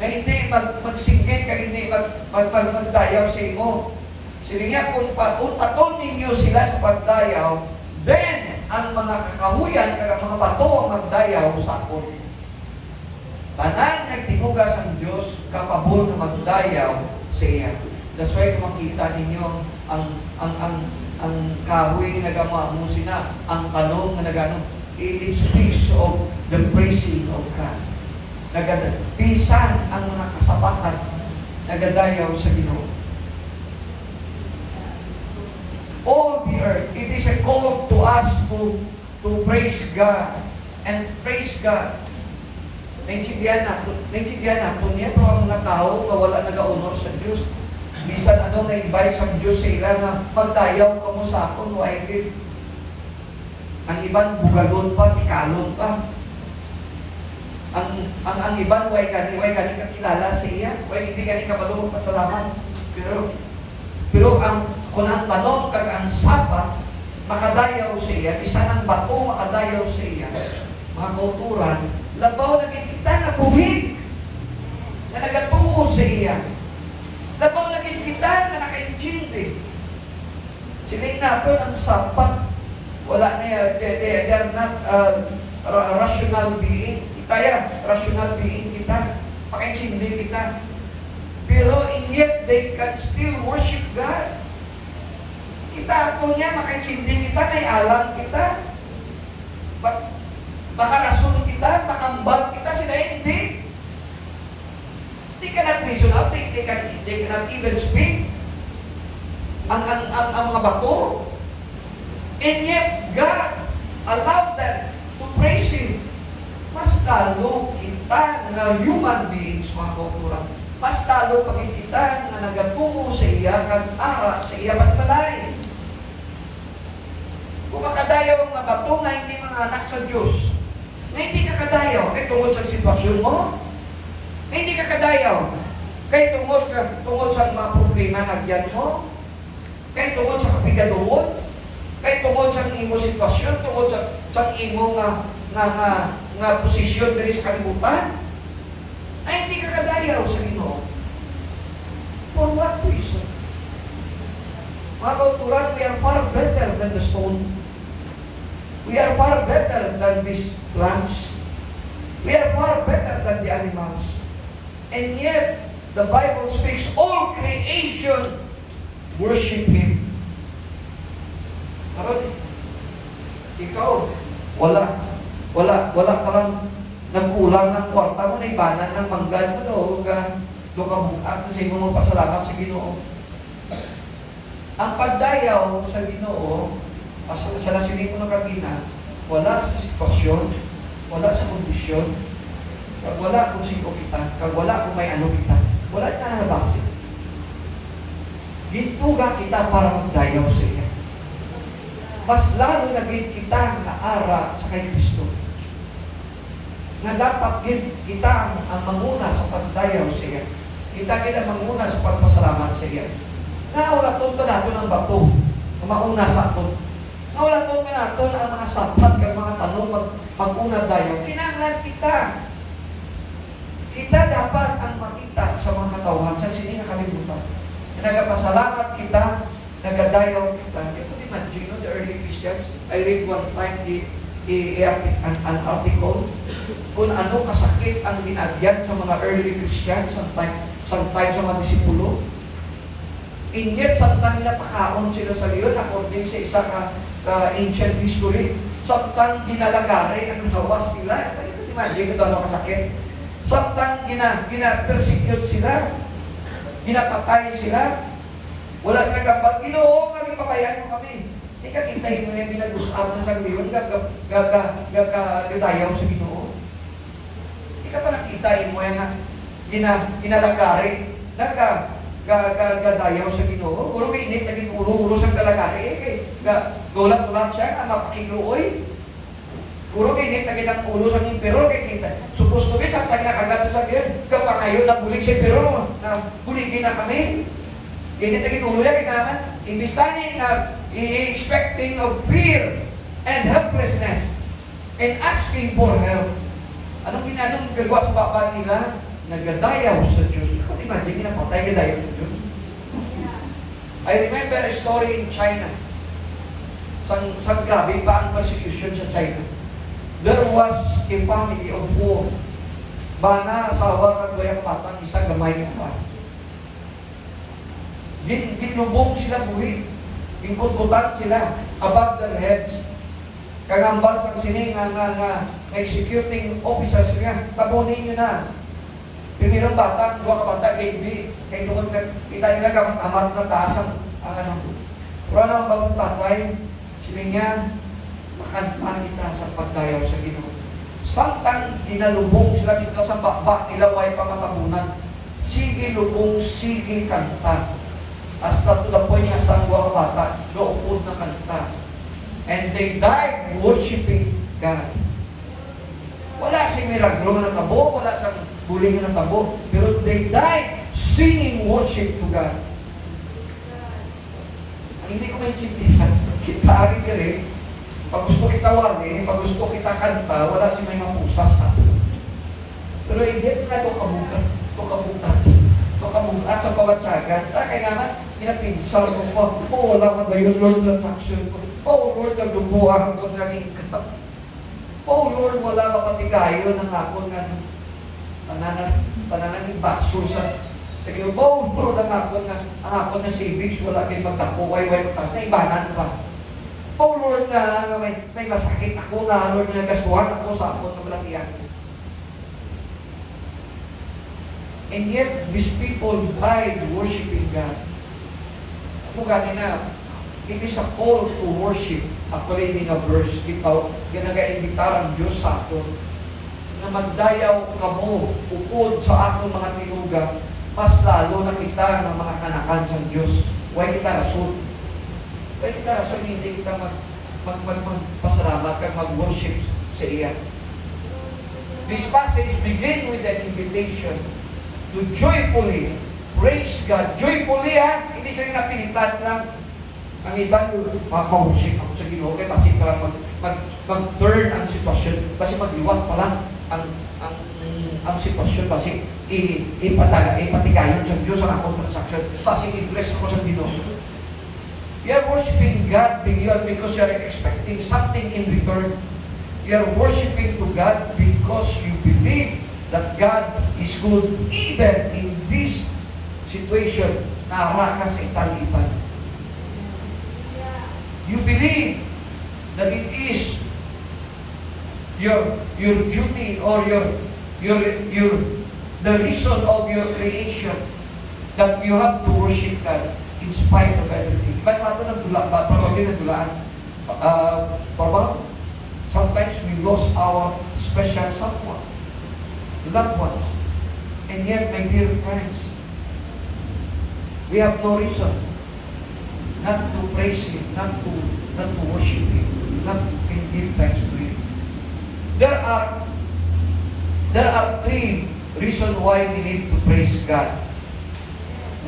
S3: na hindi magsinggit kag hindi magdayaw sa imo. Sige nga, kung paton ninyo sila sa pagdayaw, then ang mga kakahuyan kag mga bato ang magdayaw sa akon. Tanan nagtinuga sa Diyos kapabol na magdayaw sa iya. That's why makita ninyo ang kahoy na nagamamu sina, ang tanong na nagano, it speaks of the praising of God. Pisan ang mga kasabatan nagadayaw sa Ginoo. All the earth, it is a call to us to praise God and praise God. Naintindihan natin niya, pero ang mga tao na wala nag-honor sa Diyos. Bisan na-invite sa Diyos sa ilan na magdayaw ka mo sa akon, why good? Ang iban, bugalon pa, ikalon pa. Ang iban, why gani kakilala sa iya, why hindi gani kabalong pasalamat. Pero kung ang tanong kag ang sapat, makadayaw sa iya, bisan ang bato makadayaw sa iya, mga kauturan, labaw na kita na buhig, na nagatuo sa iya. Labaw na kita na nakaintindi. Sila natin ang sapat. Wala na, they are not rational being. Kita rational being kita. Makaintindi kita. Pero yet they can still worship God. Kita po niya, makaintindi kita, may alam kita. Baka rason kita, makambal kita, sila hindi. They cannot reason out, they cannot even speak. Ang mga bato. And yet, God allowed them to praise Him. Mas lalo kita na human beings, mga kauturan. Mas lalo pag kita na nagatuo sa iya, kag-ara sa iya pagbalay. Kung makadayaw ang mga bato na hindi mga anak sa Diyos, na hindi ka kadayaw, ay tungkol sa sitwasyon mo, na hindi ka kadayaw, kaya tungkol sa mga problema na diyan mo, kaya tungkol sa kapigadoon, kaya tungkol sa imo sitwasyon, tungkol sa imo nga posisyon diri sa kalibutan, ay hindi ka kadayaw sa Ginoo. For what reason? Mga kauturan, we are far better than the stone. We are far better than these plants. We are far better than the animals. And yet, the Bible speaks, all creation worship Him. Karon, ikaw, wala ka lang nagkulang ng kwarta mo, naibanan ng manggan mo, doon ka bukat sa imo mo pasalamat sa Ginoo. Ang pagdayaw sa Ginoo, sa lasinin mo ng kagina, wala sa sitwasyon, wala sa kondisyon, kag wala kung sino kita, kag wala kung may ano kita, wala ka na nabasa. Gintuga kita para magdayaw sa iya. Mas lalo na gid kita nga ara sa kay Kristo. Nga dapat gid kita ang manguna sa pagdayaw sa iya. Kita gid ang manguna sa pagpasalamat sa iya. Nga wala to nato ng bato na mauna sa aton. Nga wala to nato ang mga sapat kag mga tanong pag-una dayaw. Kinahanglan kita. Kita dapat ang makita sa mga katawhan sa sini nga kalibutan. Nagapasalamat kita, nagadayaw kita. You could imagine, the early Christians, I read one time an article kung ano kasakit ang ginagyan sa mga early Christians sometimes sa mga disipulo. And yet, samtang nila pakaon sila sa liyon, according sa isa ka ancient history, samtang ginalagari ang gawas sila. You could imagine kung ano kasakit. Samtang gina-persecute sila, ginapatay sila, wala sila kapag, Ginoo, papayan mo kami. Ika kintahin mo yung ginag-usap na sa ngayon, gagayaw sa Ginoo. Ika pa nakitain mo yung ginalagari, gagayaw sa Ginoo. Uro kay init, naging ulo sa galagari, gulat-gulat siya, na mapakigluoy. Uro kay init, naging ang ulo sa impero, kay kita. Supposed to be, sa kanya kagat sa sabihin, kapag ngayon, nabulig siya, pero buligin na kami. Ganyan naging ulo yan, kailangan, imbistani na expecting of fear and helplessness and asking for help. Anong gagawa sa baba nila? Nagadayaw sa Diyos. Kung imagine, napatay gadayaw sa Diyos. I remember a story in China. Sang grabe pa ang persecution sa China. There was a family of 4. Bana, asawa, kagwayang patang, isang gamay ng pa. Ginlubong sila buhi. Ginkututan sila above their heads. Kagambal sa sini nga executing officers niya. Tabunin nyo na. Pimirang bata, 2 ka bata, gaybi. Kaya doon kita nila gamat-amat na taas ang ano. Pero ang bagong tatay, sila niya, makanta kita sa pagdayaw sa Ginoo. Samtang ginalubong sila dito sa bakba nila, way pamatabunan. Sige lubong, sige kanta. Hasta to the point na sa mga bata, doon na kanta. And they died worshiping God. Wala siyang milagro na tabo, wala siyang buling na tabo, pero they died singing worship to God. Ang hindi ko maintindihan, kita ari kere, pag gusto kita wari, pag gusto kita kanta, wala siyang may mapusas na. Pero hindi na ito kabukat, at sa pawatsagan, kailangan pinapinsal ko po, wala man ba yung Lord transaction ko? Lord, nagdubuhan ko naging katap. Lord, wala ka patigayo ng ako nga panananing baso sa sige, Lord, ang ako na civics, wala kayo magtapo, way matas, na ibanan pa. Lord, na may masakit ako na, Lord, na kasuhan ako sa ako na malatiyan. And yet, these people died worshiping God. Kung ganina, it is a call to worship. Actually, in a verse, ginagaimbita ang Diyos sa ato na magdayaw kamo upod sa atong mga tinuga, mas lalo na kita ng mga kanakan sa Diyos. Huwag kita rason. Hindi kita magpasalamat kag mag-worship sa iya. This passage begin with an invitation to joyfully praise God. Joyfully, hindi siya napilitan lang. Ang iba, mag-worship ako sa Ginoo, kaya basi ka mag-turn ang sitwasyon, basi magliwat pa lang ang sitwasyon, basi ipatigayon sa Diyos ang akong transaction, basi i-bless ako sa Ginoo. You are worshiping God because you are expecting something in return. You are worshiping to God because you believe that God is good even in this situation na ara ka sa italipan. You believe that it is your duty or the reason of your creation that you have to worship God in spite of everything. But sa ato nagdula ba? Probably nagdulaan. Sometimes we lost our special someone. Loved ones. And yet, my dear friends, we have no reason not to praise Him, not to worship Him, not to give thanks to Him. There are three reasons why we need to praise God.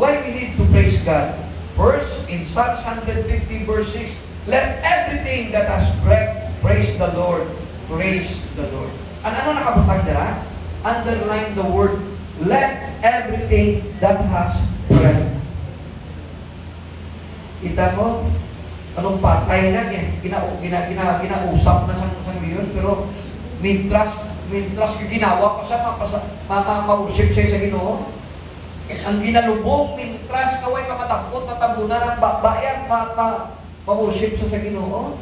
S3: Why we need to praise God? First, in Psalms 150 verse 6, let everything that has breath praise the Lord. Praise the Lord. Ano nakabutang dira? Underline the word, let everything that has breath. Kita mo, anong patay na yan? Kinausap na sa ngayon, pero mintras ginawa pa siya, ma-worship siya sa Ginoo. Ang ginalubong, mintras kaway kamatakot, matabunan ang bayan, ma-worship siya sa Ginoo.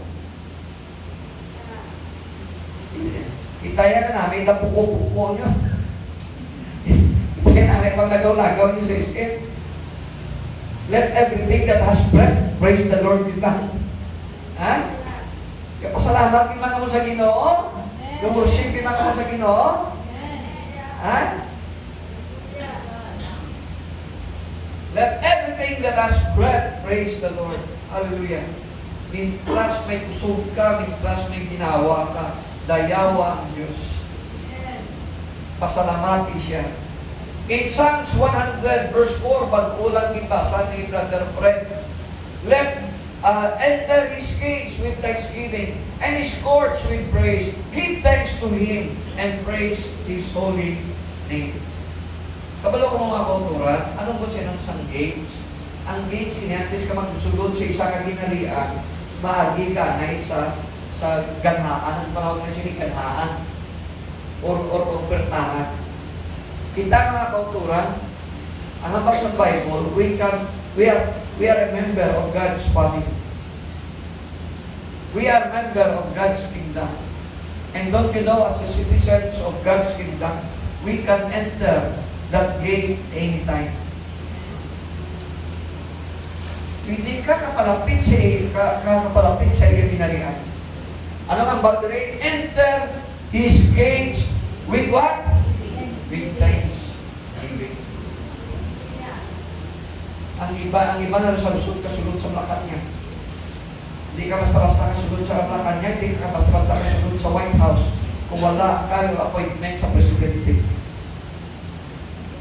S3: Itaya na namin, napuko-puko nyo. Kaya namin maglagaw-lagaw nyo sa isip. Let everything that has breath praise the Lord with God. Ha? Kaya pasalamat yung mga mo sa Ginoo. Yung worship yung mga mo sa Ginoo. Ha? Let everything that has breath praise the Lord. Hallelujah. Mintras may kusog ka, mintras may ginawa ka, dayawa ang Diyos. Pasalamati siya. In Psalms 100 verse 4, pag-ulang kita sa ni Brother Fred, let enter His gates with thanksgiving and His courts with praise. Give thanks to Him and praise His holy name. Kabalo ko mga kauturan, anong ko siya ng isang gates? Ang gates, sinayantis ka magsulod sa isa kaginalian, maagi ka na sa ganhaan, ang panawag na siniganhaan, or pertahan. Kita mga kauturan, ang habang sa Bible, we are a member of God's family. We are a member of God's kingdom. And don't you know, as a citizens of God's kingdom, we can enter that gate anytime. Hindi ka kapalapit sa iyong binarihan. Ano ang boundary? Enter His gates with what? With thanksgiving. Ang iba na sa lusot kasulod sa Malacanang. Hindi ka basta-basta kasulod sa Malacanang, hindi ka basta-basta kasulod sa White House kung wala kayong appointment sa presidente.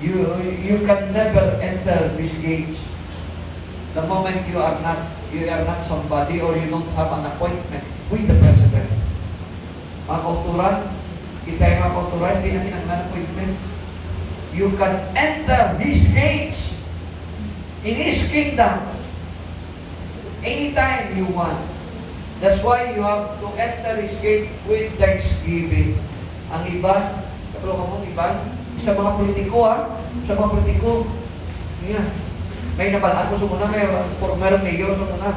S3: You can never enter this gate the moment you are not somebody or you don't have an appointment with the president. Mga kauturan, kita yung mga kauturan, hindi natin ang appointment. You can enter these gates in His kingdom anytime you want. That's why you have to enter His gate with thanksgiving. Ang iba, kapalo ka mong iba, sa mga politiko sa mga politiko, yeah. May nabalaan ko sa muna, may former mayor sa muna.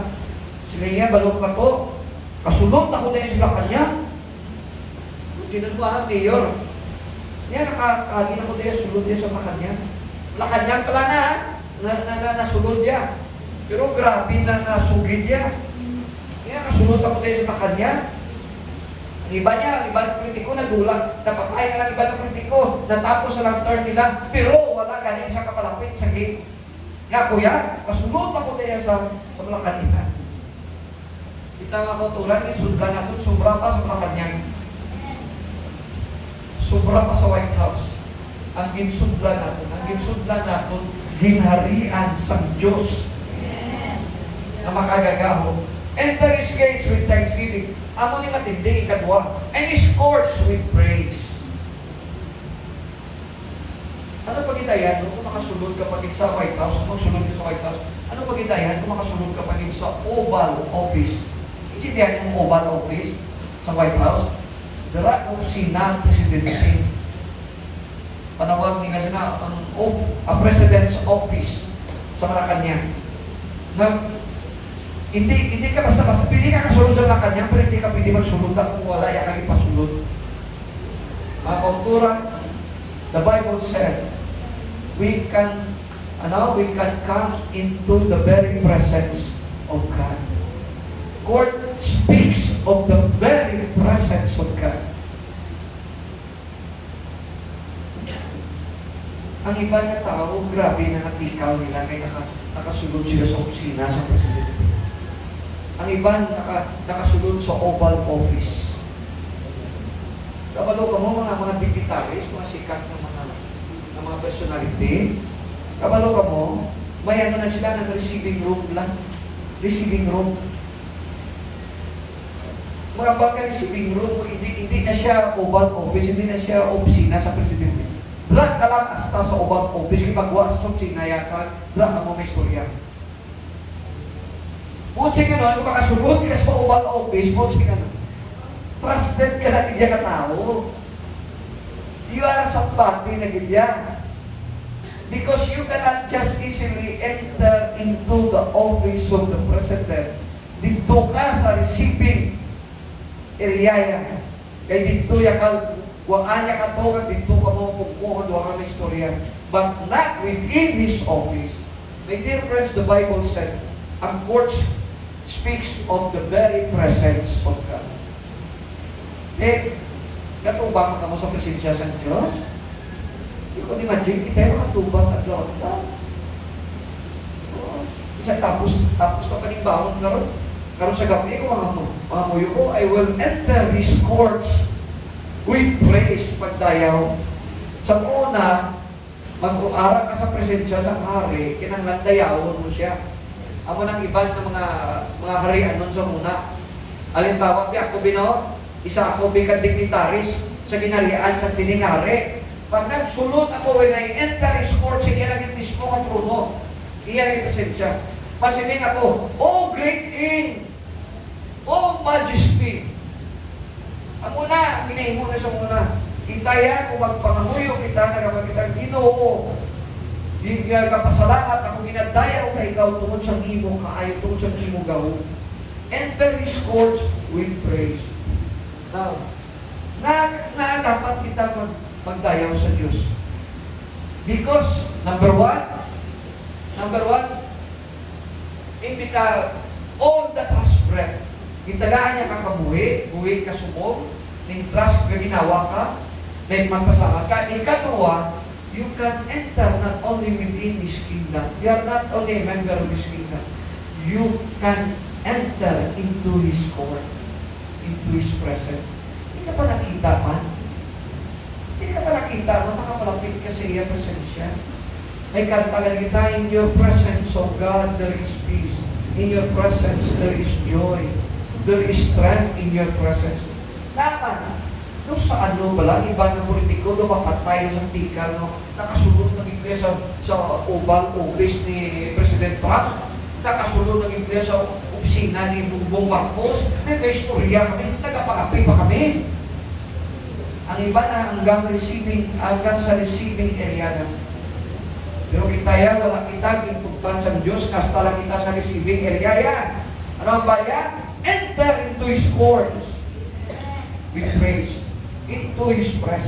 S3: Sila niya, balong ka po. Kasulot ako na yung sila kanya. Sino ba ang mayor? Yan, nakakagin ako na sulod niya sa makanya. Lakanyang pala na nasulod niya. Pero grabe na nasugid niya. Yan, kasulot ako na sa makanya. Ang iba niya, ang iba ng politiko nagulat. Napatay na lang iba ng politiko. Natapos na lang turn nila. Pero wala ganyan siya kapalapit sa gate. Nga kuya, kasulot ako na sa Malacanang. Kita nga kautulan, insultan natin, sobra pa sa Malacanang. Sobra pa sa White House. Ang ginsudlan natin, ginharian sa Diyos na makagagaho. Enter His gates with thanksgiving. Amo ni matindi, ikadwa. And His courts with praise. Ano pagitayan kung makasulod ka pagin sa White House? Magsulod ka sa White House. Ano pagitayan kung makasulod ka pagin sa Oval Office? Intindihan yung Oval Office sa White House? Dara opisina ng presidente. Panawag ni kasi na a President's Office sa Malacanang. Hindi ka basta-basta, pili ka kasulod sa Malacanang, pero hindi ka pili magsulod kung wala yan kang ipasulod. Mga kauturan, the Bible said, we can come into the very presence of God. Court speaks of the very presence of God. Ang iba na tao, grabe na natikaw nila kaya nakasulod sila sa opisina sa presidente. Ang iba nakasulod sa Oval Office. Kabalo ka mo mga dignitaries, mga sikat ng mga personality. Kabalo ka mo, may ano na sila ng receiving room lang. Receiving room. Mga bagay receiving room, hindi na siya Oval Office, hindi na siya opisina sa presidente. Dra ka lang hasta sa Oval Office, ipagwa sa opisina yakan, dra ka mo may istorya. Mutsi ka nun, kung makasulod ka sa Oval Office, mutsi ka nun. Trusted ka na kanya katao. You are somebody na kanya. Because you cannot just easily enter into the office of the president. Dito ka sa receiving area. Kaya dito yakal, wanganya ka to, dito ka mo kukuha, doon ka na istorya. But not within his office. My dear friends, the Bible said, ang court speaks of the very presence of God. Katubang ka mo sa presensya sa Diyos? Hindi ko imagine, kita yung katubang at Lord. Isa tapos na panibawon karon sa gabi ko mga muyo ko, I will enter His courts with praise pagdayaw. Sa una, mag-uara ka sa presensya sa hari, kinanglan dayawon mo siya. Amo nang iban ng mga harian nun sa muna. Alimbawa, ako bino, isa ako bilang dignitaries sa ginarian sa siningari. Pag nagsulod ako when I enter His court, siya naging mismo ang trono. Iya naging presensya. Pasining ako, O great King, O Majesty. Amo na, ginahimo na sa muna. Itaya kung magpangamuyo kita na kapag kitang Ginoo. Hindi ka pasalamat ako ginadayaw ka ikaw tungod sa imo kaayo tungod sa imo gawon. Enter His courts with praise. Now, na dapat kita magdayaw sa Diyos. Because, number one, imbita all that has breath. Gitagaan niya ka kabuhi, buhi ka sumog, ning trust ka ginawa ka, may magpasama ka. Ikatuwa, you can enter not only within His kingdom. You are not only a member of His kingdom. You can enter into His court, into His presence. Hindi ka pa nakita man. Hindi ka pa nakita man, nakapalapit ka sa iya presensya. May kanta kita, in your presence, O God, there is peace. In your presence, there is joy. There is strength in your presence. Naman, no sa ano ba lang, iba ng politiko, lumapat tayo sa tikal, no? Nakasulod ng Iglesia sa Oval Office ni President Trump, nakasulod ng Iglesia sa opisina ni Bongbong Marcos, may istorya kami, nagapakapi pa kami. Ang iba na hanggang sa receiving area na. Pero kita yan, wala kita, ginpugtan sa Diyos, kasta lang kita sa receiving area yan. Ano ang bayan? Enter into His courts with praise, into His presence.